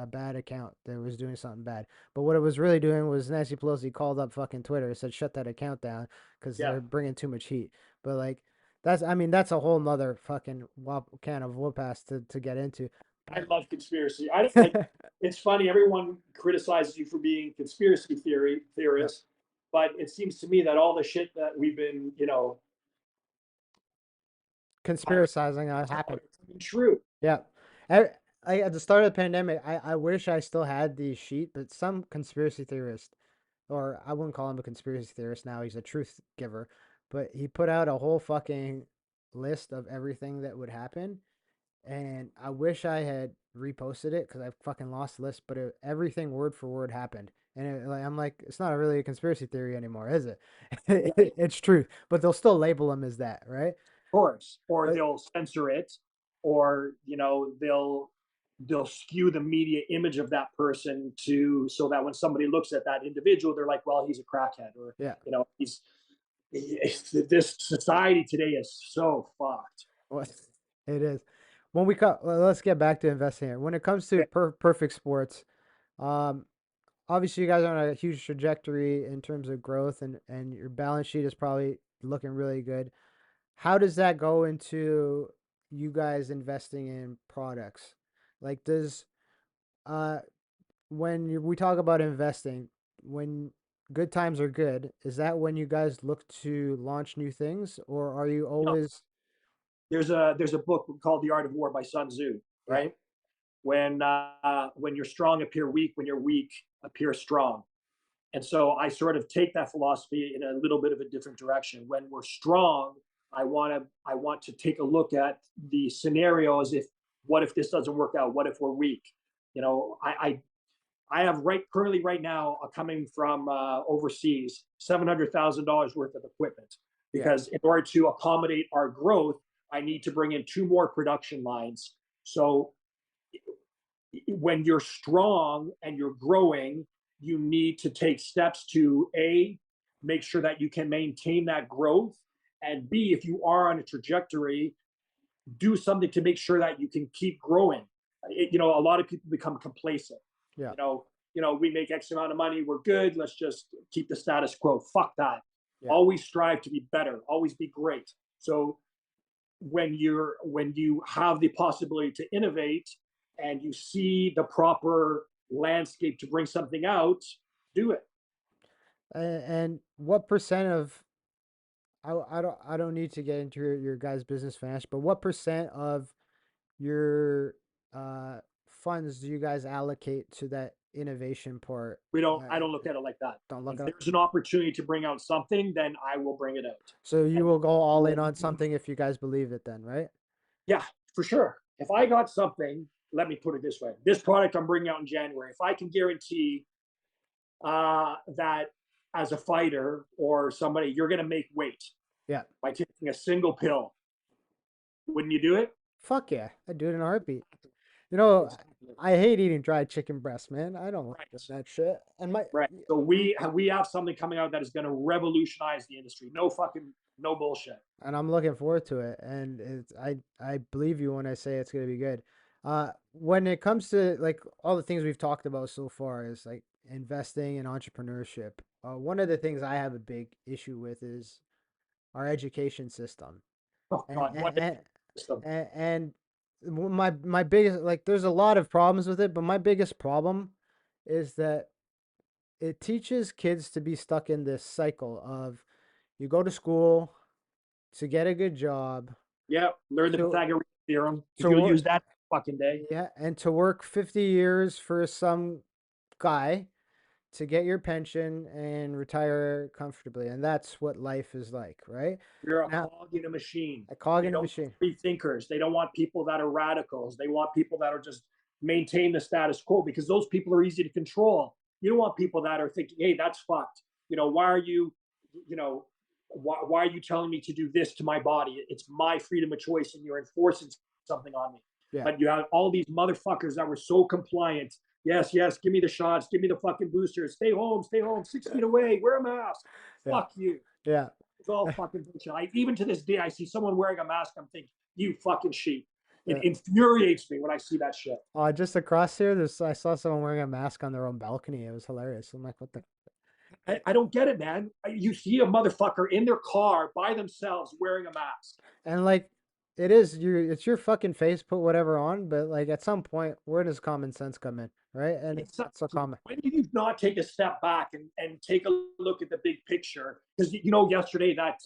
bad account that was doing something bad. But what it was really doing was Nancy Pelosi called up fucking Twitter and said shut that account down because Yeah. they're bringing too much heat. But like that's a whole nother fucking can of whoop ass to get into. I love conspiracy. I don't like. It's funny. Everyone criticizes you for being conspiracy theory Yeah, theorist, but it seems to me that all the shit that we've been, conspiracizing happened. true. Yeah. I, at the start of the pandemic, I wish I still had the sheet, but some conspiracy theorist, or I wouldn't call him a conspiracy theorist now, he's a truth giver, but he put out a whole fucking list of everything that would happen. And I wish I had reposted it because I fucking lost the list, but everything word for word happened. And I'm like, it's not really a conspiracy theory anymore, is it? Right. It's truth, but they'll still label them as that, right? Course, or But they'll censor it, or they'll skew the media image of that person to so that when somebody looks at that individual, they're like, well, he's a crackhead, or yeah, he's this society today is so fucked. well, it is. Let's get back to investing here. When it comes to Yeah. perfect sports, um, obviously you guys are on a huge trajectory in terms of growth, and your balance sheet is probably looking really good. How does that go into you guys investing in products? Like, uh, we talk about investing, when good times are good, is that when you guys look to launch new things, or are you You know, always, there's a book called The Art of War by Sun Tzu, yeah, right? When you're strong, appear weak. When you're weak, appear strong. And so I sort of take that philosophy in a little bit of a different direction. When we're strong, I want to take a look at the scenario as if, what if this doesn't work out? What if we're weak? I have currently right now, coming from overseas, $700,000 worth of equipment, yeah, because in order to accommodate our growth, I need to bring in two more production lines. So when you're strong and you're growing, you need to take steps to A, make sure that you can maintain that growth, and B, if you are on a trajectory, do something to make sure that you can keep growing. A lot of people become complacent. Yeah. You know, we make X amount of money, we're good. Let's just keep the status quo. Fuck that. Yeah. Always strive to be better. Always be great. So when you have the possibility to innovate and you see the proper landscape to bring something out, do it. And what percent of I don't need to get into your guys' business finance, but what percent of your funds do you guys allocate to that innovation part? I don't look at it like that. Don't look If up. there's an opportunity to bring out something, then I will bring it out. So you And will go all in on something if you guys believe it, then, right? yeah, for sure. If I got something, let me put it this way: this product I'm bringing out in January, if I can guarantee that as a fighter or somebody, you're going to make weight Yeah. by taking a single pill, wouldn't you do it? Fuck yeah, I'd do it in a heartbeat. You know, Exactly. I hate eating dried chicken breast, man. I don't like Right. that shit. And my Right. So we have something coming out that is going to revolutionize the industry. No bullshit. and I'm looking forward to it. And I believe you when I say it's gonna be good. When it comes to like all the things we've talked about so far is like investing in entrepreneurship. One of the things I have a big issue with is our education system. Oh And God, what and system? and my biggest like there's a lot of problems with it, but my biggest problem is that it teaches kids to be stuck in this cycle of you go to school to get a good job Yeah, learn the to Pythagorean theorem because to you'll work, use that fucking day. yeah, and to work 50 years for some guy to get your pension and retire comfortably, and that's what life is like, right? You're a Now, cog in a machine. a cog They in a don't machine. want free thinkers. They don't want people that are radicals. They want people that are just maintain the status quo because those people are easy to control. You don't want people that are thinking, hey, that's fucked. Why are you, you know, why are you telling me to do this to my body? It's my freedom of choice and you're enforcing something on me. Yeah, But you have all these motherfuckers that were so compliant. Yes, yes, give me the shots, give me the fucking boosters. Stay home, 6 feet away, wear a mask. yeah, Fuck you. yeah. It's all fucking bullshit. Even to this day, I see someone wearing a mask. I'm thinking, you fucking sheep. It Yeah. infuriates me when I see that shit. Just across here, I saw someone wearing a mask on their own balcony. It was hilarious. I'm like, what the? I don't get it, man. You see a motherfucker in their car by themselves wearing a mask. And like, it's your fucking face. Put whatever on, but like at some point, where does common sense come in, right? And it's not so common. When do you not take a step back and take a look at the big picture? Because yesterday that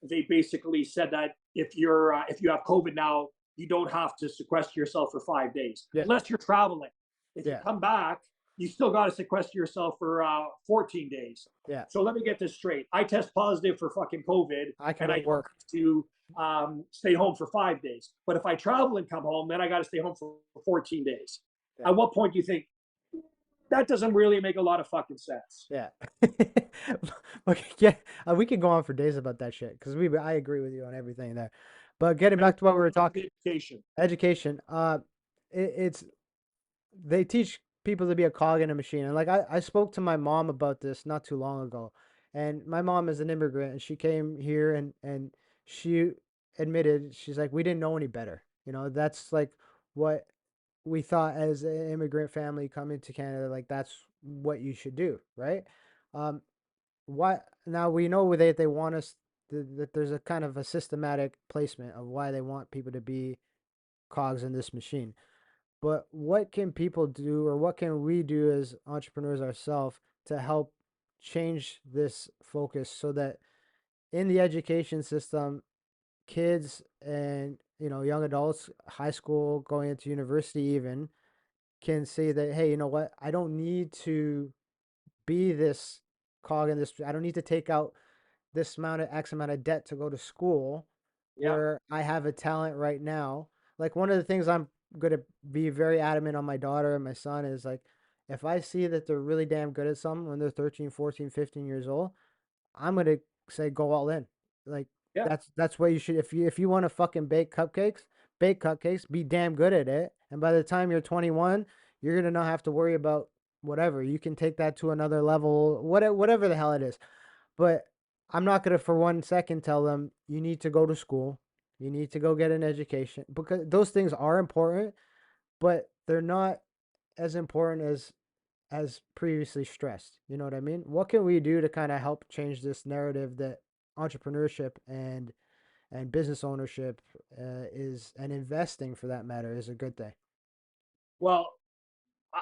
they basically said that if you have COVID now, you don't have to sequester yourself for 5 days Yeah, unless you're traveling. If you yeah, come back, you still got to sequester yourself for 14 days. yeah. So let me get this straight. I test positive for fucking COVID, I can and I go don't work. have to stay home for 5 days. But if I travel and come home, then I got to stay home for 14 days. Yeah, At what point do you think that doesn't really make a lot of fucking sense? yeah. Okay, yeah. We could go on for days about that shit because I agree with you on everything there. But getting And back to what we were talking, education. education. It's they teach people to be a cog in a machine. And like I spoke to my mom about this not too long ago. And my mom is an immigrant and she came here and she admitted she's like we didn't know any better. That's like what we thought as an immigrant family coming to Canada, like that's what you should do, right? Um why now we know that they want us that there's a kind of a systematic placement of why they want people to be cogs in this machine. But what can people do, or what can we do as entrepreneurs ourselves to help change this focus so that in the education system, kids and young adults, high school, going into university even, can say that, hey, you know what? I don't need to be this cog in this. I don't need to take out this amount of X amount of debt to go to school Yeah, where I have a talent right now. Like one of the things I'm going to be very adamant on my daughter and my son is like, if I see that they're really damn good at something when they're 13, 14, 15 years old, I'm going to say go all in. Like yeah, that's what you should if you want to fucking bake cupcakes, be damn good at it. And by the time you're 21, you're going to not have to worry about whatever. You can take that to another level, whatever the hell it is. But I'm not going to for 1 second tell them you need to go to school. You need to go get an education because those things are important, but they're not as important as previously stressed. You know what I mean? What can we do to kind of help change this narrative that entrepreneurship and business ownership is and investing for that matter is a good thing? Well,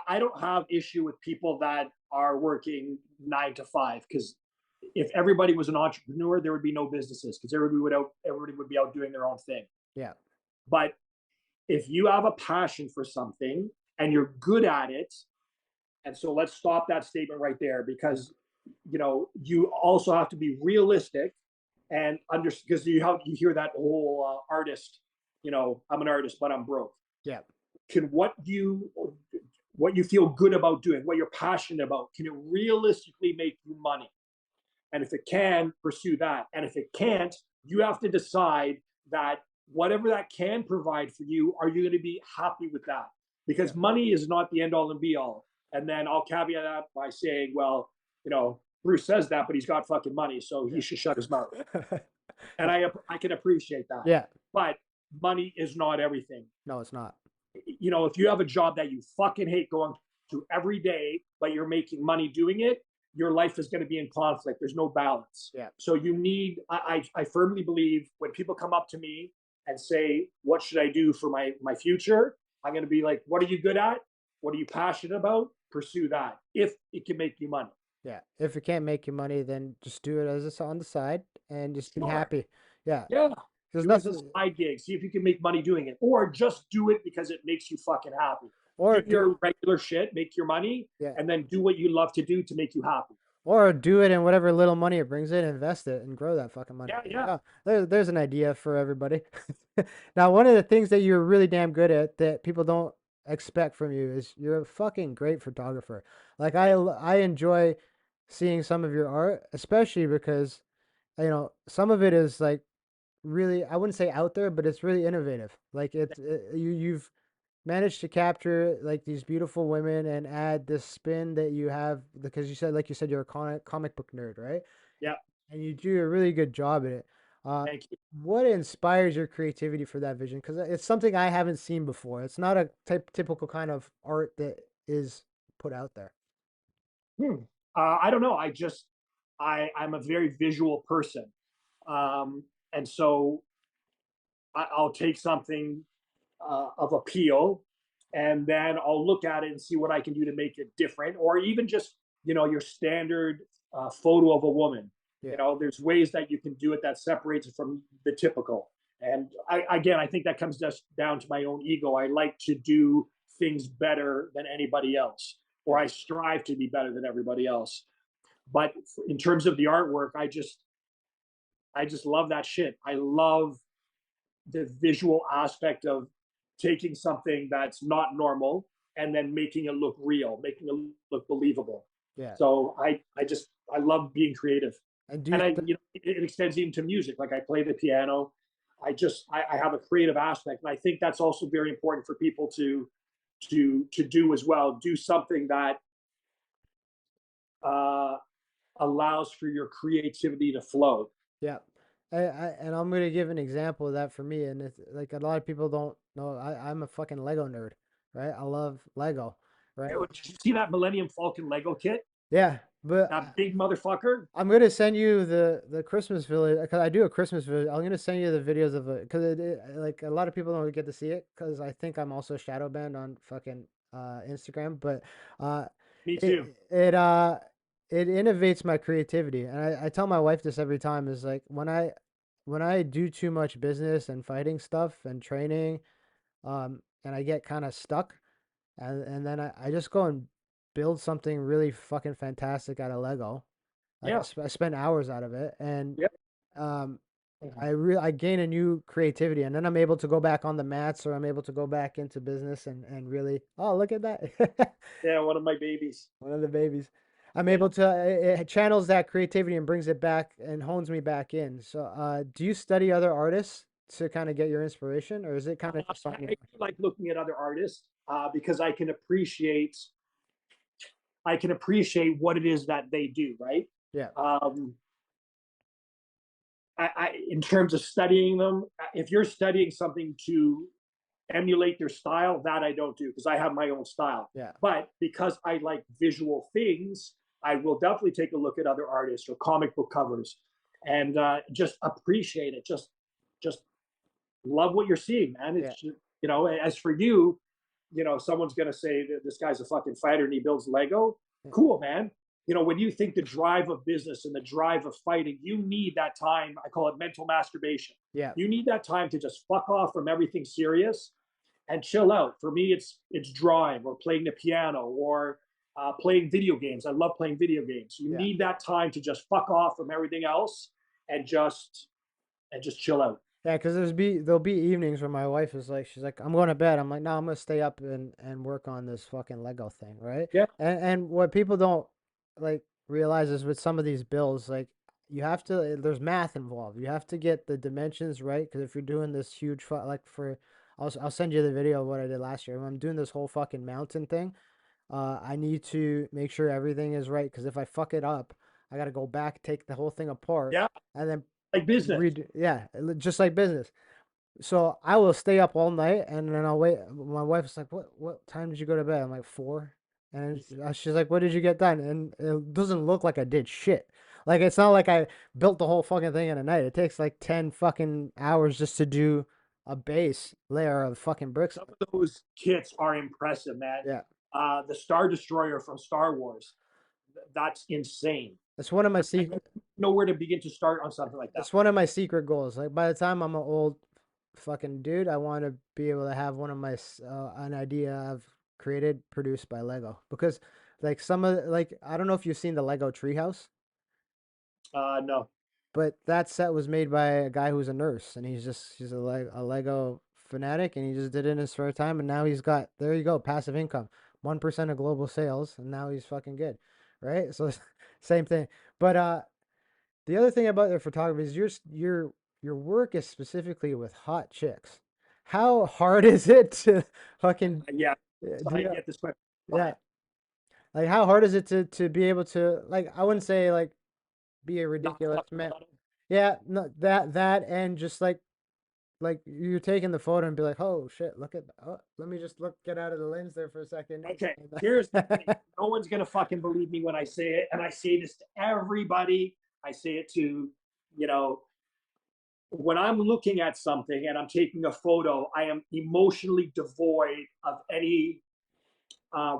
I don't have issue with people that are working 9 to 5 because if everybody was an entrepreneur, there would be no businesses because everybody would be out doing their own thing. Yeah. But if you have a passion for something and you're good at it, and so let's stop that statement right there Yeah. because you also have to be realistic and understand because you hear that whole artist, I'm an artist but I'm broke. Yeah. Can what you feel good about doing, what you're passionate about, can it realistically make you money? And if it can, pursue that. And if it can't, you have to decide that whatever that can provide for you, are you going to be happy with that? Yeah. Because money is not the end all and be all. And then I'll caveat that by saying, well, Bruce says that, but he's got fucking money, so he Yeah. should shut his mouth. And I can appreciate that. Yeah. But money is not everything. No, it's not. If you have a job that you fucking hate going to every day, but you're making money doing it, your life is going to be in conflict. There's no balance. Yeah. So you need, I firmly believe when people come up to me and say, what should I do for my future? I'm going to be like, what are you good at? What are you passionate about? Pursue that if it can make you money. Yeah. If it can't make you money, then just do it as it's on the side and just be Sure. happy. Yeah. Yeah. There's Do it as a nothing, side gig. See if you can make money doing it, or just do it because it makes you fucking happy. or Do do, your regular shit, make your money, yeah. and then do what you love to do to make you happy. Or do it in whatever little money it brings in, invest it and grow that fucking money. Yeah, yeah. Yeah. There's an idea for everybody. Now, one of the things that you're really damn good at that people don't expect from you is you're a fucking great photographer. Like I enjoy seeing some of your art, especially because some of it is like really, I wouldn't say out there, but it's really innovative. Like you've managed to capture like these beautiful women and add this spin that you have because like you said, you're a comic book nerd, right? Yeah. And you do a really good job at it. Uh, Thank you. what inspires your creativity for that vision? Because it's something I haven't seen before. It's not a typical kind of art that is put out there. Hmm. I don't know. I'm a very visual person, and so I'll take something of appeal, and then I'll look at it and see what I can do to make it different, or even just your standard photo of a woman. Yeah, There's ways that you can do it that separates it from the typical. And I think that comes just down to my own ego. I like to do things better than anybody else, or yeah, I strive to be better than everybody else. But in terms of the artwork, I just love that shit. I love the visual aspect of taking something that's not normal and then making it look real, making it look believable. yeah. So I love being creative, And do you? and it extends even to music. Like I play the piano. I have a creative aspect, and I think that's also very important for people to do as well. Do something that uh, allows for your creativity to flow. Yeah. And I'm gonna give an example of that for me, and it's like a lot of people don't know. I'm a fucking Lego nerd, right? I love Lego, right? Did you see that Millennium Falcon Lego kit? Yeah, but That big motherfucker. I'm gonna send you the Christmas village because I do a Christmas village. I'm gonna send you the videos of it because like a lot of people don't get to see it because I think I'm also shadow banned on fucking Instagram, but uh, Me too. it innovates my creativity, and I tell my wife this every time is like when I do too much business and fighting stuff and training, and I get kind of stuck, and then I just go and build something really fucking fantastic out of Lego. Like Yeah. I spend hours out of it, and Yep. um, I gain a new creativity, and then I'm able to go back on the mats, or I'm able to go back into business and really, oh, look at that. Yeah. One of my babies. One of the babies. I'm Yeah. able to it channels that creativity and brings it back and hones me back in. So, do you study other artists to kind of get your inspiration, or is it kind of just I on your do like looking at other artists because I can appreciate what it is that they do. Right. Yeah, Um, in terms of studying them, if you're studying something to emulate their style, that I don't do because I have my own style. Yeah. But because I like visual things, I will definitely take a look at other artists or comic book covers and just appreciate it. Just love what you're seeing, man. Yeah. It's as for you, someone's gonna say that this guy's a fucking fighter and he builds Lego. Yeah. Cool, man. When you think the drive of business and the drive of fighting, you need that time. I call it mental masturbation. Yeah. You need that time to just fuck off from everything serious and chill out. For me, it's drawing or playing the piano or playing video games. I love playing video games. You Yeah. need that time to just fuck off from everything else and just chill out. Yeah, because there'll be evenings where my wife is like, she's like, I'm going to bed. I'm like, no, I'm gonna stay up and work on this fucking Lego thing, right? Yeah, And what people don't like realize is with some of these bills, like you have to, there's math involved. You have to get the dimensions right because if you're doing this huge, like for, I'll send you the video of what I did last year. When I'm doing this whole fucking mountain thing, I need to make sure everything is right because if I fuck it up, I gotta go back, take the whole thing apart, yeah, and then like business. read. Yeah, just like business. So I will stay up all night and then I'll wait. My wife's like, What time did you go to bed?" I'm like, 4. And she's like, "What did you get done?" And it doesn't look like I did shit. Like it's not like I built the whole fucking thing in a night. It takes like 10 fucking hours just to do a base layer of fucking bricks. Some of those kits are impressive, man. Yeah. The Star Destroyer from Star Wars, that's insane. That's one of my I don't secret know where to begin to start on something like that. It's one of my secret goals. Like by the time I'm an old fucking dude, I want to be able to have one of my an idea I've created produced by Lego because like some of like I don't know if you've seen the Lego Treehouse, No. but that set was made by a guy who's a nurse and he's a Lego fanatic and he just did it in his spare time and now he's got there you go passive income 1% of global sales and now he's fucking good, right? So same thing, but the other thing about their photography is your work is specifically with hot chicks. How hard is it to fucking Yeah. So I do get this question a yeah, lot. like how hard is it to be able to like I wouldn't say like be a Not ridiculous fucking man. model. Yeah, no, that and just like you're taking the photo and be like, "Oh shit, look at oh, let me just look get out of the lens there for a second." Okay. Here's the thing. No one's gonna fucking believe me when I say it, and I say this to everybody. I say it to, you know, when I'm looking at something and I'm taking a photo, I am emotionally devoid of any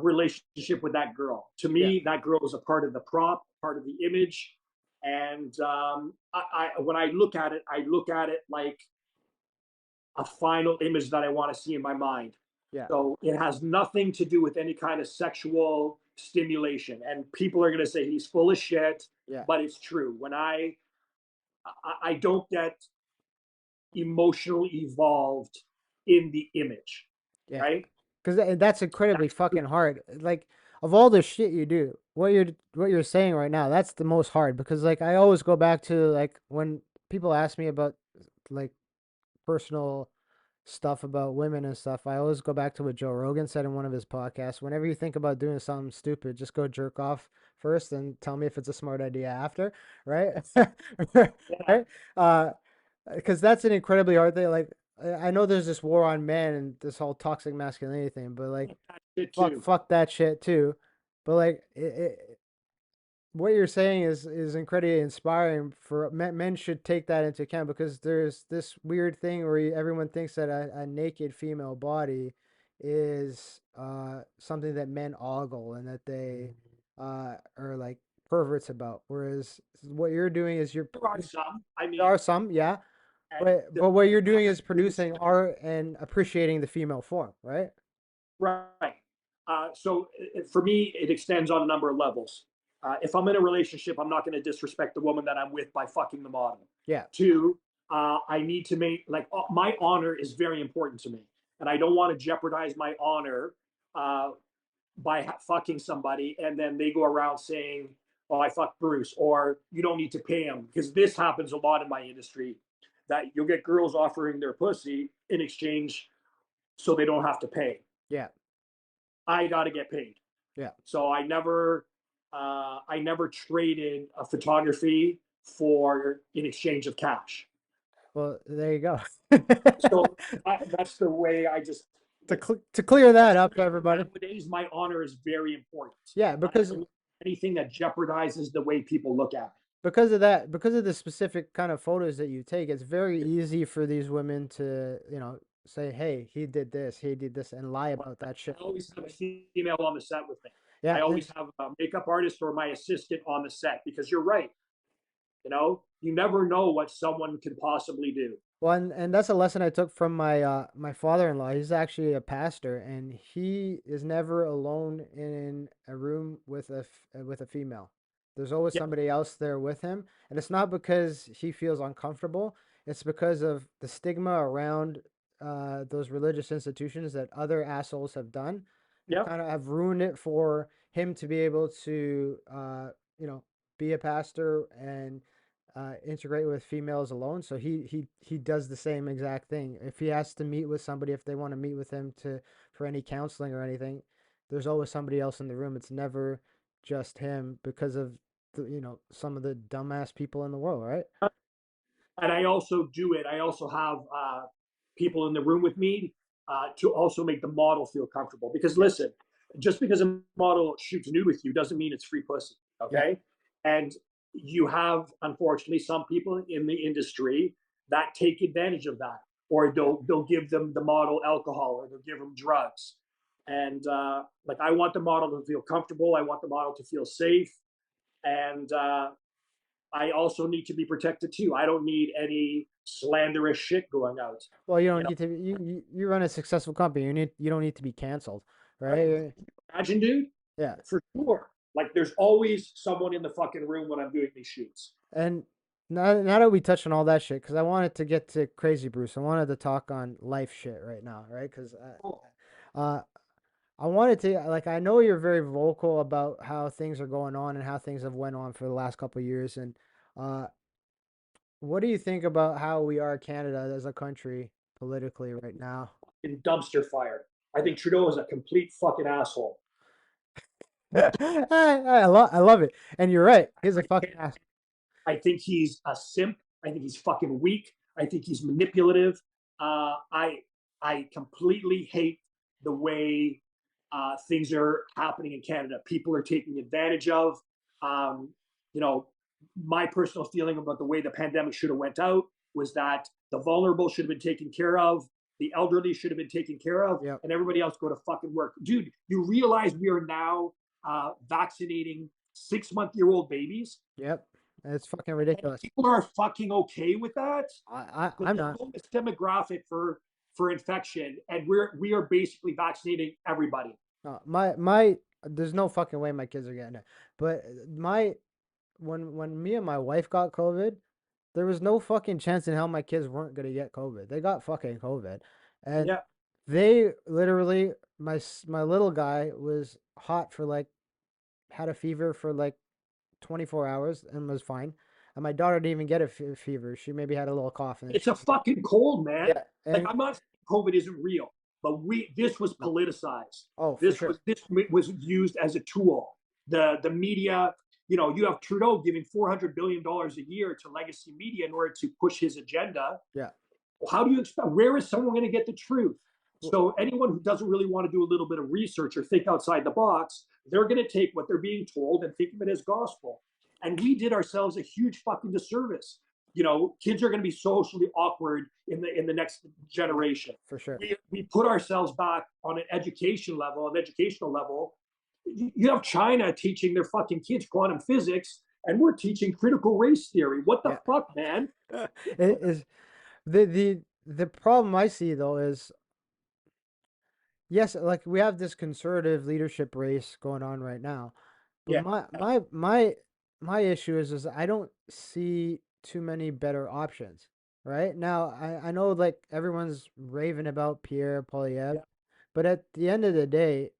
relationship with that girl. To Yeah, me, that girl is a part of the prop, part of the image. And when I look at it, I look at it like a final image that I want to see in my mind. yeah, So it has nothing to do with any kind of sexual stimulation. And people are going to say he's full of shit, yeah, but it's true. When I don't get emotionally evolved in the image, yeah. right? Because that's incredibly That's fucking hard. Like of all the shit you do, what you're saying right now, that's the most hard. Because like I always go back to like when people ask me about like personal stuff about women and stuff, I always go back to what Joe Rogan said in one of his podcasts. Whenever you think about doing something stupid, just go jerk off first and tell me if it's a smart idea after, right? yeah, Right? Because that's an incredibly hard thing. Like I know there's this war on men and this whole toxic masculinity thing, but like that shit too. fuck that shit too. But like what you're saying is incredibly inspiring for men should take that into account because there's this weird thing where everyone thinks that a naked female body is something that men ogle and that they are like perverts about, whereas what you're doing is There are some. I there mean, are some, yeah, and but what you're doing is the producing art and appreciating the female form, right? right. So for me, it extends on a number of levels. If I'm in a relationship, I'm not going to disrespect the woman that I'm with by fucking the model. Yeah, Two, I need to make like my honor is very important to me, and I don't want to jeopardize my honor by fucking somebody, and then they go around saying, "Oh, I fucked Bruce," or "You don't need to pay him," because this happens a lot in my industry. That you'll get girls offering their pussy in exchange so they don't have to pay. yeah, I got to get paid. yeah, So I never traded a photography for in exchange of cash. Well, there you go. So that's the way I just To clear that up for everybody. nowadays my honor is very important. Yeah, I because don't anything that jeopardizes the way people look at me. of that, because of the specific kind of photos that you take, it's very easy for these women to, say, "Hey, he did this," and lie about that shit. I always have a female on the set with me. I Yeah, and always have a makeup artist or my assistant on the set because you're right. You never know what someone can possibly do. well, and that's a lesson I took from my father-in-law. He's actually a pastor, and he is never alone in a room with with a female. There's always Yeah, somebody else there with him, and it's not because he feels uncomfortable. It's because of the stigma around those religious institutions that other assholes have done, have yeah, kind of have ruined it for him to be able to, you know, be a pastor and integrate with females alone. So he does the same exact thing. If he has to meet with somebody, if they want to meet with him to for any counseling or anything, there's always somebody else in the room. It's never just him because of some of the dumbass people in the world, right? and I also do it. I also have people in the room with me to also make the model feel comfortable. Because Yeah, listen, just because a model shoots nude with you doesn't mean it's free pussy. yeah. Okay, and you have unfortunately some people in the industry that take advantage of that, or they'll give them the model alcohol, or they'll give them drugs. And like I want the model to feel comfortable. I want the model to feel safe, and I also need to be protected too. I don't need any slanderous shit going out. Well, you You don't know, need to. You run a successful company. You don't need to be canceled, right? imagine, dude, Yeah. for sure. Like, there's always someone in the fucking room when I'm doing these shoots. And now that we touched on all that shit, because I wanted to get to Crazy Bruce, I wanted to talk on life shit right now, right? Because Oh, uh, I wanted to like I know you're very vocal about how things are going on and how things have went on for the last couple of years, and uh, what do you think about how we are Canada as a country politically right now? in dumpster fire. I think Trudeau is a complete fucking asshole. I love it, and you're right. He's a fucking ass. I think he's a simp. I think he's fucking weak. I think he's manipulative. I completely hate the way things are happening in Canada. People are taking advantage of. Um, you know, my personal feeling about the way the pandemic should have went out was that the vulnerable should have been taken care of, the elderly should have been taken care of, Yep, and everybody else go to fucking work. Dude, you realize we are now vaccinating 6-month-old babies? yep. It's fucking ridiculous. People are fucking okay with that. I'm The not. lowest demographic for infection, and we are basically vaccinating everybody. My there's no fucking way my kids are getting it. But my when me and my wife got COVID, there was no fucking chance in hell my kids weren't gonna get COVID. They got fucking COVID, and Yeah, they literally my little guy was hot for like had a fever for like 24 hours and was fine, and my daughter didn't even get a fever. She maybe had a little cough and it's she a fucking cold, man. yeah Like, and I'm not saying COVID isn't real, but this was no politicized. oh for This sure was used as a tool. The media, you have Trudeau giving $400 billion a year to legacy media in order to push his agenda. yeah. How do you expect? Where is someone going to get the truth? Well, So anyone who doesn't really want to do a little bit of research or think outside the box, they're going to take what they're being told and think of it as gospel. And we did ourselves a huge fucking disservice. Kids are going to be socially awkward in the next yeah, generation. for sure. We put ourselves back on an educational level. You have China teaching their fucking kids quantum physics, and we're teaching critical race theory. What the Yeah. fuck, man? It is the problem I see though is yes, like we have this conservative leadership race going on right now, but Yeah, my issue is I don't see too many better options. Right now, I know like everyone's raving about Pierre Poilievre, yeah, but at the end of the day,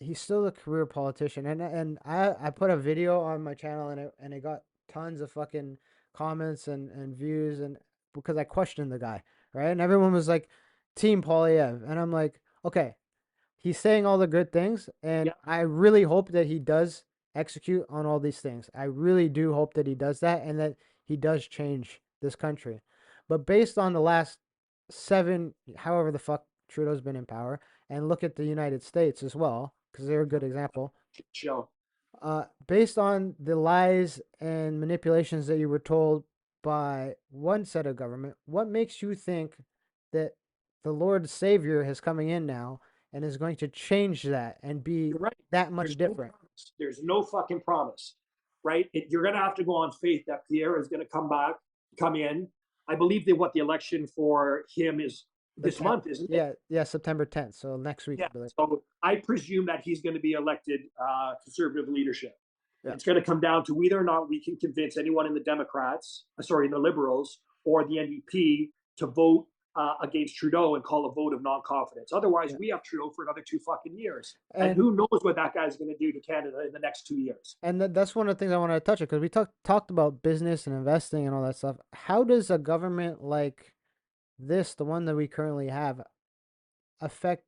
he's still a career politician, and I put a video on my channel and it got tons of fucking comments and views and because I questioned the guy, right? And everyone was like, Team Polyev, and I'm like, okay, he's saying all the good things, and yeah. I really hope that he does execute on all these things. I really do hope that he does that, and that he does change this country. But based on the last seven, however the fuck Trudeau's been in power, and look at the United States as well, because they're a good example. Show. Based on the lies and manipulations that you were told by one set of government, what makes you think that the Lord Savior is coming in now and is going to change that and be You're right. that much There's no different? promise. There's no fucking promise, right? You're going to have to go on faith that Pierre is going to come back, come in. I believe that what the election for him is The this 10th, month, isn't it? yeah, yeah, September 10th. So next week, Yeah. I believe. So I presume that he's going to be elected conservative leadership. Yeah. It's going to come down to whether or not we can convince anyone in the Democrats, sorry, in the Liberals or the NDP to vote against Trudeau and call a vote of non-confidence. Otherwise, Yeah. we have Trudeau for another 2 fucking years. And And who knows what that guy's going to do to Canada in the next 2 years. that's one of the things I want to touch on because we talked about business and investing and all that stuff. How does a government like this, the one that we currently have, affect,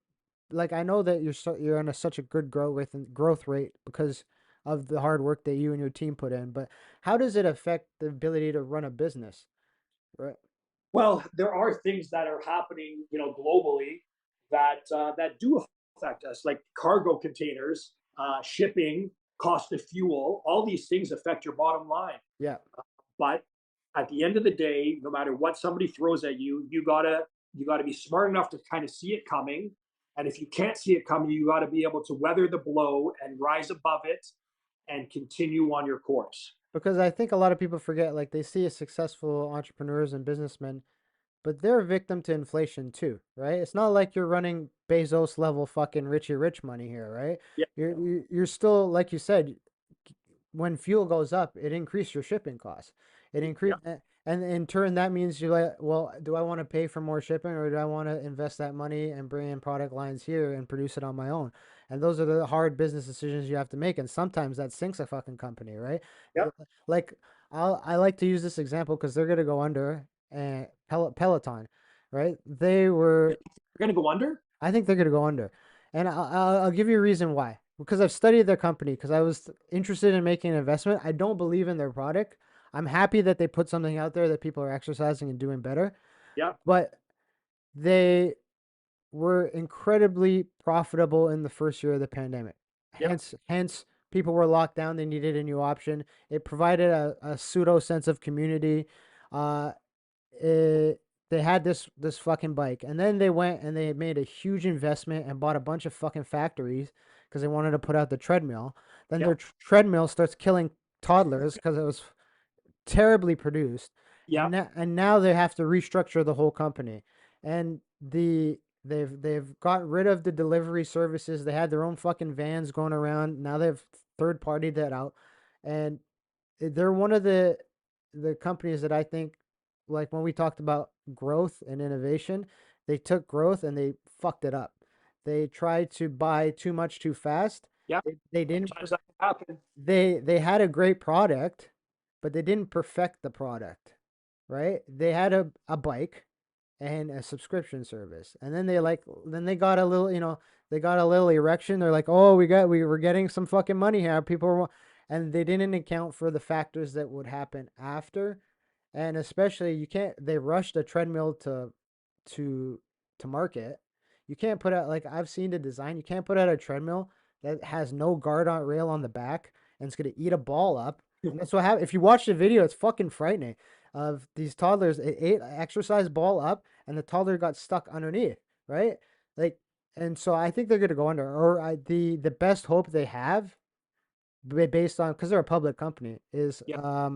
like I know that you're on such a good growth rate because of the hard work that you and your team put in, but how does it affect the ability to run a business, right? Well, there are things that are happening, globally that do affect us, like cargo containers, shipping, cost of fuel. All these things affect your bottom line. Yeah, But at the end of the day, no matter what somebody throws at you, you gotta be smart enough to kind of see it coming. And if you can't see it coming, you got to be able to weather the blow and rise above it and continue on your course. because I think a lot of people forget, like they see a successful entrepreneurs and businessmen, but they're a victim to inflation too, right? It's not like you're running Bezos level fucking Richie Rich money here, right? Yeah, You're still, like you said, when fuel goes up, it increased your shipping costs. It yeah, increased, and in turn, that means you're like, well, do I want to pay for more shipping or do I want to invest that money and bring in product lines here and produce it on my own? And those are the hard business decisions you have to make. And sometimes that sinks a fucking company, right? yeah. Like, I like to use this example because they're gonna go under and Peloton, right? They were, You're gonna go under. I think they're going to go under. And I'll give you a reason why. Because I've studied their company, because I was interested in making an investment. I don't believe in their product. I'm happy that they put something out there that people are exercising and doing better. Yeah, But they were incredibly profitable in the first year of the pandemic. yeah, Hence, people were locked down. They needed a new option. It provided a pseudo sense of community. Uh, it, they had this fucking bike, and then they went and they made a huge investment and bought a bunch of fucking factories because they wanted to put out the treadmill. Then yeah, their treadmill starts killing toddlers because it was terribly produced, yeah, and now they have to restructure the whole company, and they've got rid of the delivery services. They had their own fucking vans going around. Now they've third partied that out, and they're one of the companies that I think, like when we talked about growth and innovation, they took growth and they fucked it up. They tried to buy too much too fast. yeah. They didn't Sometimes that can happen. they had a great product, but they didn't perfect the product, right? They had a bike and a subscription service. And then then they got a little, they got a little erection. They're like, "Oh, we were getting some fucking money here. People were," and they didn't account for the factors that would happen after. And especially you can't they rushed a treadmill to to market. You can't put out, like I've seen the design, you can't put out a treadmill that has no guard on rail on the back and it's gonna eat a ball up. And that's what happened. If you watch the video, it's fucking frightening of these toddlers. It ate an exercise ball up and the toddler got stuck underneath, right? Like, and so I think they're gonna go under. Or the best hope they have, based on, because they're a public company, is Yeah,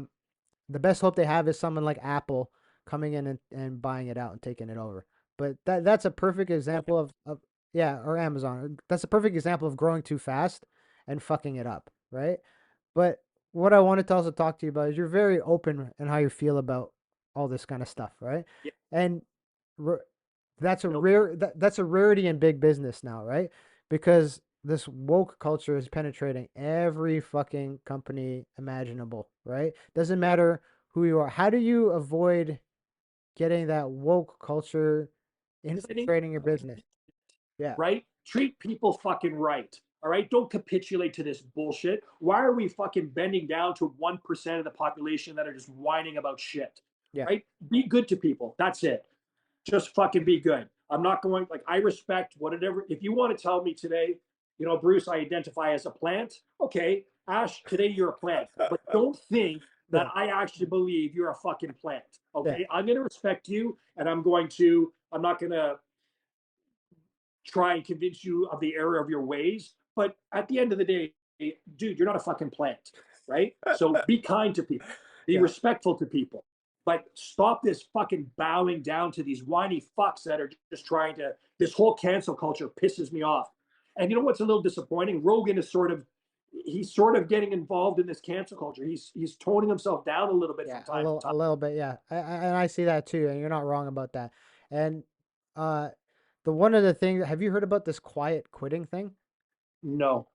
the best hope they have is someone like Apple coming in and buying it out and taking it over. But that's a perfect example of yeah, or Amazon. That's a perfect example of growing too fast and fucking it up, right? But what I wanted to also talk to you about is you're very open in how you feel about all this kind of stuff, right? yeah. And r- that's a Nope. that's a rarity in big business now, right? Because this woke culture is penetrating every fucking company imaginable, right? Doesn't Yeah. matter who you are. How do you avoid getting that woke culture Because I think, infiltrating your business? Yeah. right? Treat people fucking right. All right. Don't capitulate to this bullshit. Why are we fucking bending down to 1% of the population that are just whining about shit? Yeah. Right? Be good to people. That's it. Just fucking be good. I'm not going, like, I respect whatever. If you want to tell me today, Bruce, I identify as a plant. Okay. Ash, today you're a plant. But don't think that No. I actually believe you're a fucking plant. Yeah. Okay. I'm going to respect you and I'm not going to try and convince you of the error of your ways. But at the end of the day, dude, you're not a fucking plant, right? So be kind to people, be Yeah. respectful to people, but stop this fucking bowing down to these whiny fucks that are just trying to. This whole cancel culture pisses me off. And you know what's a little disappointing? Rogan is he's sort of getting involved in this cancel culture. He's toning himself down a little bit from Yeah, time to time. a little bit, yeah. And I see that too, and you're not wrong about that. And uh the one of the things, have you heard about this quiet quitting thing? No.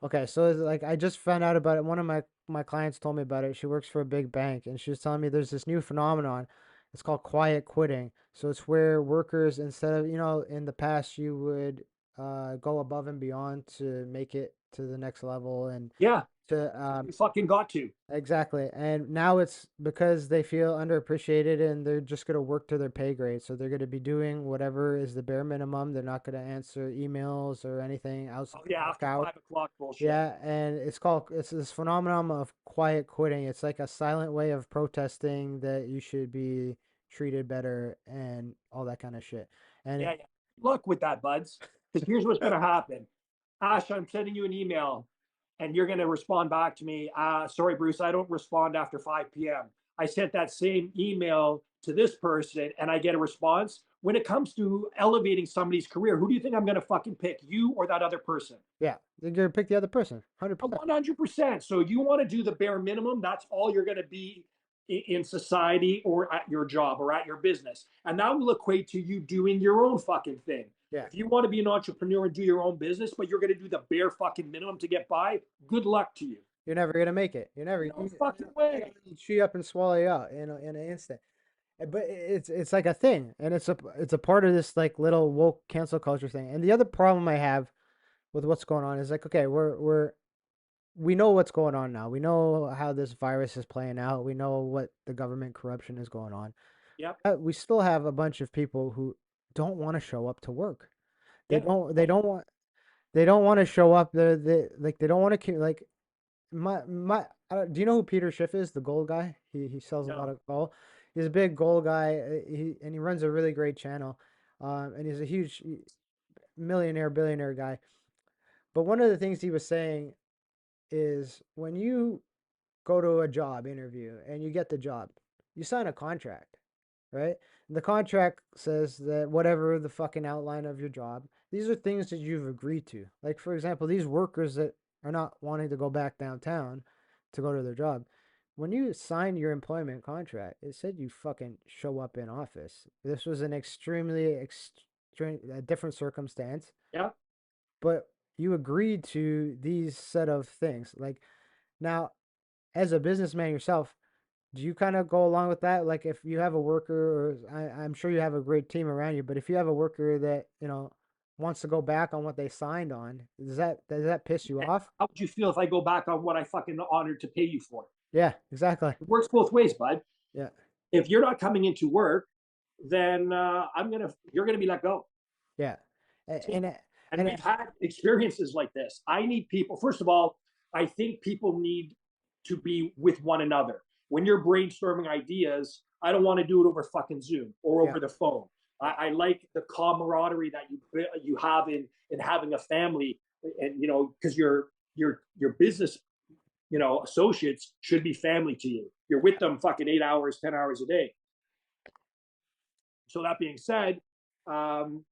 Okay, so it's like I just found out about it. One of my clients told me about it. She works for a big bank, and she was telling me there's this new phenomenon. It's called quiet quitting. So it's where workers, instead of, in the past you would go above and beyond to make it to the next level and Yeah, to you fucking got to. exactly. And now it's because they feel underappreciated and they're just going to work to their pay grade. So they're going to be doing whatever is the bare minimum. They're not going to answer emails or anything else, Oh yeah, clock after out. 5 o'clock bullshit. Yeah, and it's this phenomenon of quiet quitting. It's like a silent way of protesting that you should be treated better and all that kind of shit. And Yeah, yeah. Luck with that, buds. Because here's what's going to happen. Ash, I'm sending you an email and you're going to respond back to me. Sorry, Bruce, I don't respond after 5 p.m. I sent that same email to this person and I get a response. When it comes to elevating somebody's career, who do you think I'm going to fucking pick? You or that other person? yeah, they're going to pick the other person, 100%. 100%. So you want to do the bare minimum. That's all you're going to be in society or at your job or at your business. And that will equate to you doing your own fucking thing. Yeah, If you want to be an entrepreneur and do your own business, but you're going to do the bare fucking minimum to get by, good luck to you. you're never going to make it. You're never, No fucking way. you chew you up and swallow you out in an instant. But it's like a thing, and it's a part of this like little woke cancel culture thing. And the other problem I have with what's going on is like, okay, we know what's going on now. We know how this virus is playing out. We know what the government corruption is going on. Yep. We still have a bunch of people who don't want to show up to work. They Yeah. don't. They don't want to show up. They don't want to like do you know who Peter Schiff is? The gold guy. He sells a lot No. of gold. He's a big gold guy. He runs a really great channel. And he's a huge millionaire, billionaire guy. But one of the things he was saying is when you go to a job interview and you get the job, you sign a contract, right? And the contract says that whatever the fucking outline of your job, these are things that you've agreed to. Like, for example, these workers that are not wanting to go back downtown to go to their job. When you signed your employment contract, it said you fucking show up in office. This was an extremely extreme, a different circumstance, Yeah. but you agreed to these set of things. Like now, as a businessman yourself, do you kind of go along with that? Like if you have a worker, or I'm sure you have a great team around you, but if you have a worker that, wants to go back on what they signed on, does that piss you off? How would you feel if I go back on what I fucking honored to pay you for? Yeah, exactly. It works both ways, bud. Yeah, If you're not coming into work, then you're gonna be let go. yeah. And And and we've had experiences like this. I need people, first of all, I think people need to be with one another. When you're brainstorming ideas, I don't want to do it over fucking Zoom or yeah, over the phone. yeah, I like the camaraderie that you have in having a family, and because your business associates should be family to you. You're with them fucking 8 hours, 10 hours a day. So that being said, um,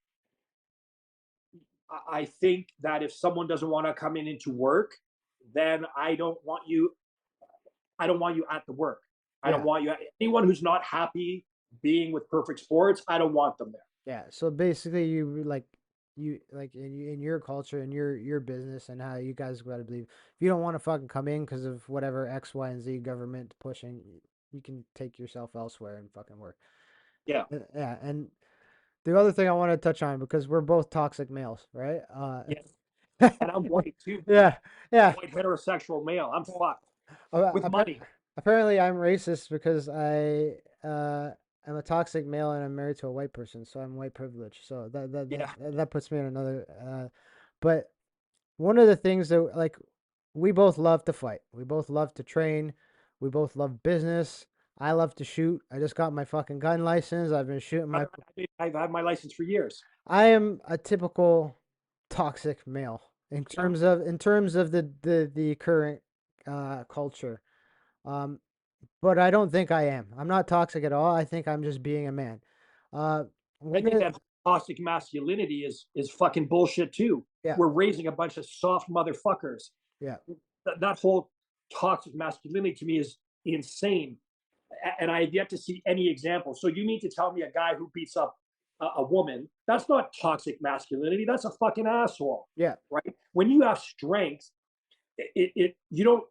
I think that if someone doesn't want to come in into work, then I don't want you at the work. I don't yeah. want you anyone who's not happy being with Perfect Sports. I don't want them there. Yeah. So basically, you like in your culture and your business and how you guys got to believe. If you don't want to fucking come in because of whatever X, Y, and Z government pushing, you can take yourself elsewhere and fucking work. Yeah. Yeah. And the other thing I want to touch on, because we're both toxic males, right? Yes. and I'm white too, dude. Yeah, yeah. White heterosexual male. I'm fucked Uh, with appa- money. Apparently, I'm racist because I'm a toxic male and I'm married to a white person, so I'm white privileged. So Yeah, that puts me in another. But one of the things that like we both love to fight. We both love to train. We both love business. I love to shoot. I just got my fucking gun license. I've been shooting my. I've had my license for years. I am a typical toxic male Yeah, in terms of the current culture. Um, but I don't think I am. I'm not toxic at all. I think I'm just being a man. Uh, I one think of that toxic masculinity is fucking bullshit too. yeah, We're raising a bunch of soft motherfuckers. yeah, That whole toxic masculinity to me is insane, and I have yet to see any example. So you mean to tell me a guy who beats up a woman, that's not toxic masculinity? That's a fucking asshole, yeah, right? When you have strength, it you don't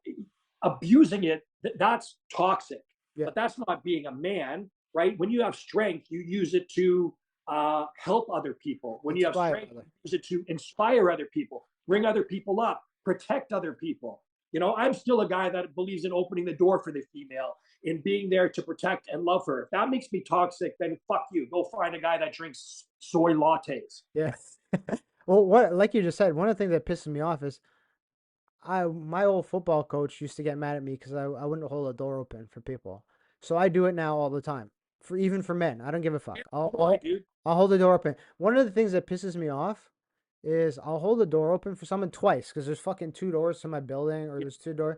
abusing it. That's toxic, yeah. but that's not being a man, right? When you have strength, you use it to help other people. When you have Inspire strength, other. you use it to inspire other people, bring other people up, protect other people. You know, I'm still a guy that believes in opening the door for the female, in being there to protect and love her. If that makes me toxic, then fuck you. Go find a guy that drinks soy lattes. Yeah. Well, what like you just said, one of the things that pisses me off is I my old football coach used to get mad at me because I wouldn't hold a door open for people. So I do it now all the time. For even for men. I don't give a fuck. Why, dude? I'll hold the door open. One of the things that pisses me off is I'll hold the door open for someone twice because there's fucking two doors to my building or Yeah, there's two doors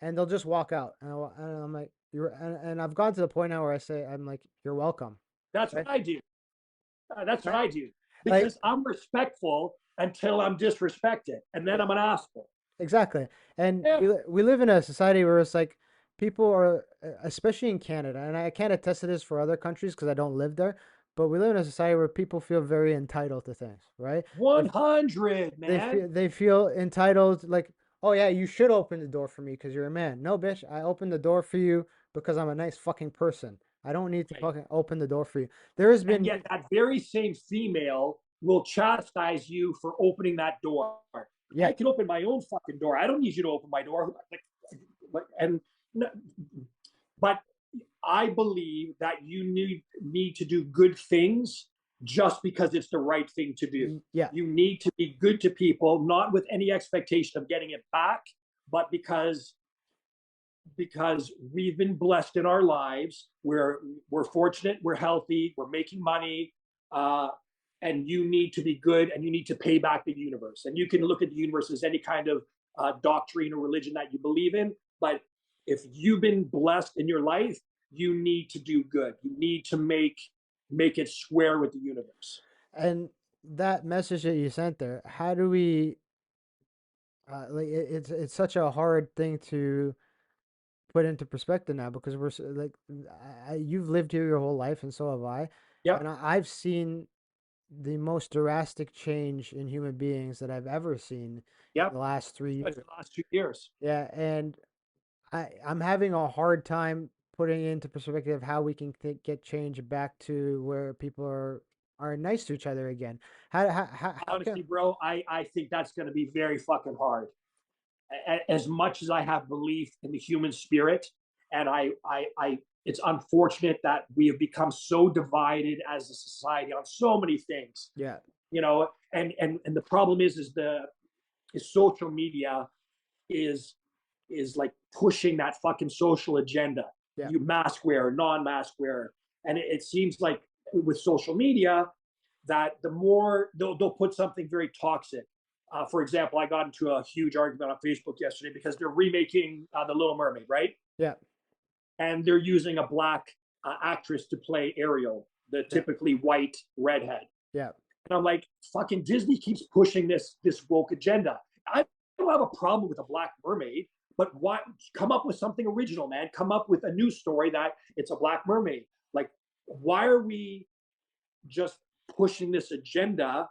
and they'll just walk out. And I'm like, and I've gone to the point now where I'm like, you're welcome. that's what Right? I do. That's what Right? I do Like, because I'm respectful until I'm disrespected, and then I'm an asshole. exactly. And Yeah, we live in a society where it's like people are, especially in Canada, and I can't attest to this for other countries because I don't live there, but we live in a society where people feel very entitled to things, right? They 100, man. they feel entitled, like, oh yeah, you should open the door for me because you're a man. No, bitch, I opened the door for you because I'm a nice fucking person. I don't need to Right. fucking open the door for you. There has And been, yet, that very same female will chastise you for opening that door. yeah, I can open my own fucking door. I don't need you to open my door. And but I believe that you need to do good things just because it's the right thing to do. yeah. You need to be good to people, not with any expectation of getting it back, but because we've been blessed in our lives. We're fortunate, we're healthy, we're making money, and you need to be good, and you need to pay back the universe. And you can look at the universe as any kind of doctrine or religion that you believe in, but if you've been blessed in your life, you need to do good. You need to make it square with the universe. And that message that you sent there, how do we, like, it's such a hard thing to put into perspective now because like, you've lived here your whole life and so have I. Yep, And I've seen the most drastic change in human beings that I've ever seen in yep. the last 3 years. Especially the last 2 years. Yeah, and I'm having a hard time putting into perspective how we can get change back to where people are nice to each other again. How Honestly, can bro, I think that's going to be very fucking hard. As much as I have belief in the human spirit, and it's unfortunate that we have become so divided as a society on so many things, yeah, you know. And the problem is social media is like pushing that fucking social agenda. yeah. You mask wearer, non-mask wearer, and it seems like with social media that the more they'll put something very toxic. For example, I got into a huge argument on Facebook yesterday because they're remaking The Little Mermaid, right? Yeah, And they're using a black actress to play Ariel, the yeah, typically white redhead. yeah. And I'm like, fucking Disney keeps pushing this woke agenda. I don't have a problem with a black mermaid, but why come up with something original, man? Come up with a new story that it's a black mermaid. Like, why are we just pushing this agenda?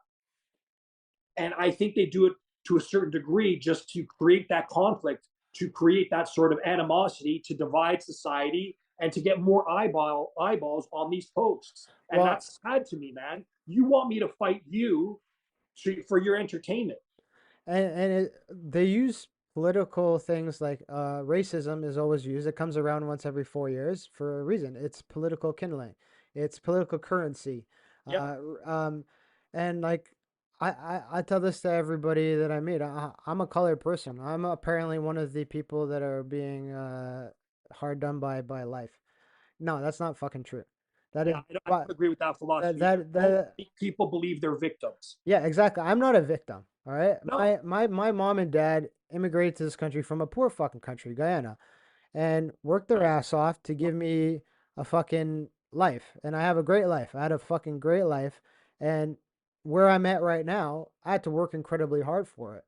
And I think they do it to a certain degree just to create that conflict, to create that sort of animosity, to divide society, and to get more eyeballs on these posts. And Well, that's sad to me, man. You want me to fight you for your entertainment. they use political things like racism is always used. It comes around once every 4 years for a reason. It's political kindling. It's political currency. Yep. Uh, and like I tell this to everybody that I meet. I'm a colored person. I'm apparently one of the people that are being hard done by life. No, that's not fucking true. That Yeah, is, I but don't agree with that that philosophy either. that Don't that make people believe they're victims. yeah, exactly. I'm not a victim. All right. No. My mom and dad immigrated to this country from a poor fucking country, Guyana, and worked their Right. ass off to give me a fucking life. And I have a great life. I had a fucking great life. And where I'm at right now, I had to work incredibly hard for it.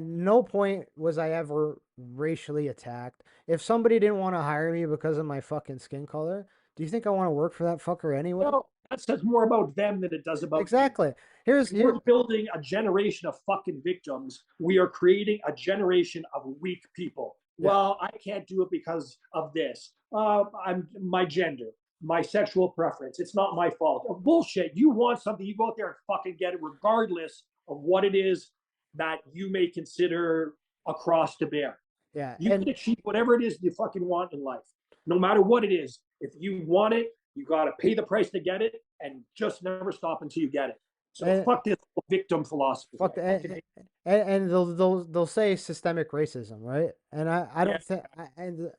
No point was I ever racially attacked. If somebody didn't want to hire me because of my fucking skin color, do you think I want to work for that fucker anyway? No, that says more about them than it does about you. Exactly. Here's And we're here. building a generation of fucking victims. We are creating a generation of weak people. Yeah. Well, I can't do it because of this. I'm my gender, my sexual preference. It's not my fault. Oh, bullshit. You want something, you go out there and fucking get it, regardless of what it is that you may consider a cross to bear. Yeah. You can achieve whatever it is you fucking want in life, no matter what it is. If you want it, you got to pay the price to get it, and just never stop until you get it. So And fuck this victim philosophy. fuck I fucking hate it. and they'll say systemic racism, right? And I Yeah, don't think and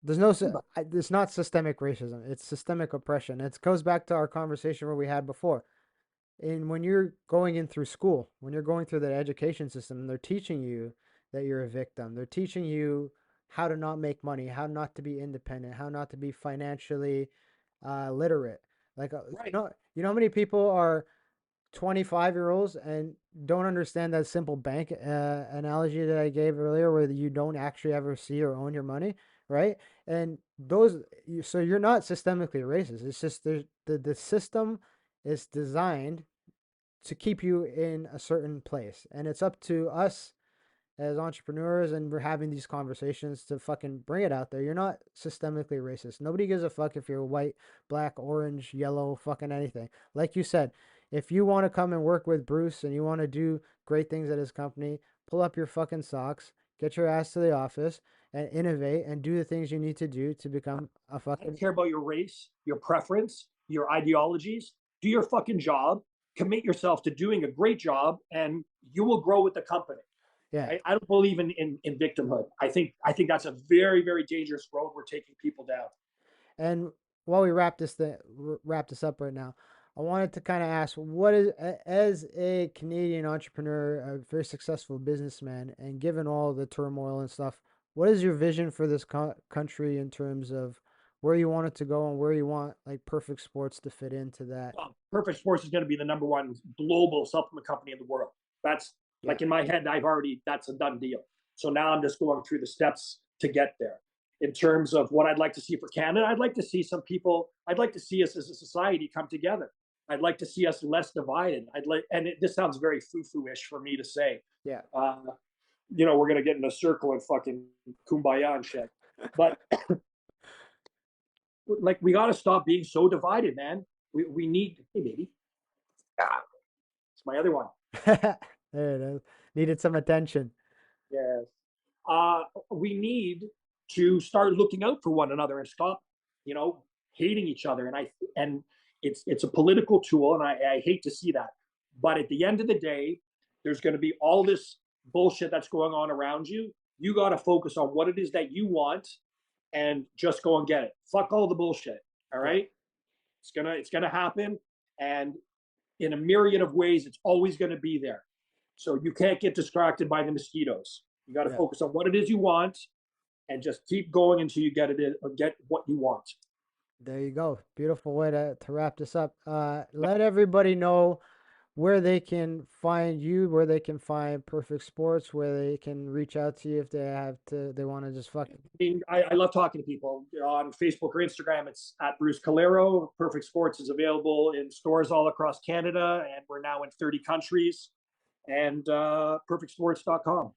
there's no it's not systemic racism. It's systemic oppression. It goes back to our conversation where we had before. And when you're going in through school, when you're going through the education system, they're teaching you that you're a victim. They're teaching you how to not make money, how not to be independent, how not to be financially literate. Like right. you know how many people are 25-year-olds and don't understand that simple bank analogy that I gave earlier, where you don't actually ever see or own your money, right? And so you're not systemically racist. It's just the system is designed to keep you in a certain place, and it's up to us as entrepreneurs, and we're having these conversations to fucking bring it out there. You're not systemically racist. Nobody gives a fuck if you're white, black, orange, yellow, fucking anything. Like you said, if you want to come and work with Bruce and you want to do great things at his company, pull up your fucking socks, get your ass to the office, and innovate and do the things you need to do to become a I don't fucking care about your race, your preference, your ideologies. Do your fucking job. Commit yourself to doing a great job, and you will grow with the company. yeah. I don't believe in victimhood. I think that's a very very dangerous road we're taking people down. And while we wrap this up right now, I wanted to kind of ask, as a Canadian entrepreneur, a very successful businessman, and given all the turmoil and stuff, what is your vision for this country in terms of where you want it to go and where you want like Perfect Sports to fit into that? Well, Perfect Sports is going to be the number one global supplement company in the world. That's Yeah, like in my head, that's a done deal. So now I'm just going through the steps to get there. In terms of what I'd like to see for Canada, I'd like to see some people, I'd like to see us as a society come together. I'd like to see us less divided. This sounds very foo-foo-ish for me to say. yeah, Uh, we're going to get in a circle and fucking kumbaya and shit. But like, we got to stop being so divided, man. We need, hey, baby. Ah, it's my other one. there it is. Needed some attention. Yes. We need to start looking out for one another and stop, you know, hating each other. And it's a political tool, and I hate to see that. But at the end of the day, there's going to be all this bullshit that's going on around you. You got to focus on what it is that you want, and just go and get it. Fuck all the bullshit. All Yeah, right, it's gonna happen, and in a myriad of ways, it's always going to be there. So you can't get distracted by the mosquitoes. You got to yeah. focus on what it is you want, and just keep going until you get it or get what you want. There you go. Beautiful way to wrap this up. Let everybody know where they can find you, where they can find Perfect Sports, where they can reach out to you if they want to just fuck. I love talking to people on Facebook or Instagram. It's at Bruce Colero. Perfect Sports is available in stores all across Canada, and we're now in 30 countries. And perfectsports.com.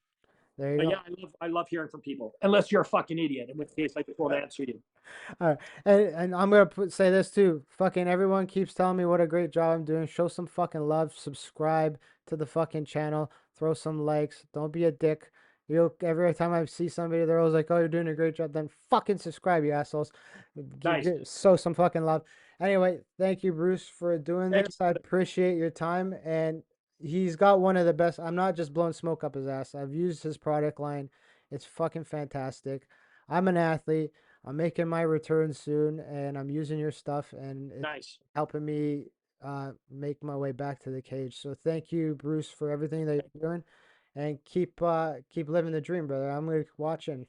There you But go. yeah, I love hearing from people, unless you're a fucking idiot, in which case I just won't answer you. All right. And I'm gonna say this too. Fucking everyone keeps telling me what a great job I'm doing. Show some fucking love. Subscribe to the fucking channel. Throw some likes. Don't be a dick. You every time I see somebody, they're always like, "Oh, you're doing a great job." Then fucking subscribe, you assholes. Nice. Show some fucking love. Anyway, thank you, Bruce, for doing Thank you. this. I appreciate your time. And he's got one of the best. I'm not just blowing smoke up his ass. I've used his product line. It's fucking fantastic. I'm an athlete. I'm making my return soon, and I'm using your stuff, and it's Nice. helping me make my way back to the cage. So thank you, Bruce, for everything that you're doing, and keep living the dream, brother. I'm gonna watching.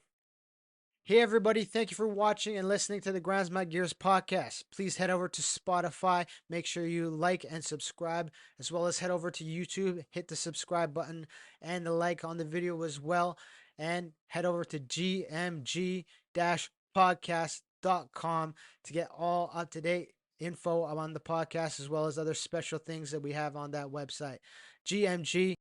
Hey everybody, thank you for watching and listening to the Grinds My Gears podcast. Please head over to Spotify, make sure you like and subscribe, as well as head over to YouTube, hit the subscribe button and the like on the video as well, and head over to gmg-podcast.com to get all up-to-date info on the podcast as well as other special things that we have on that website. GMG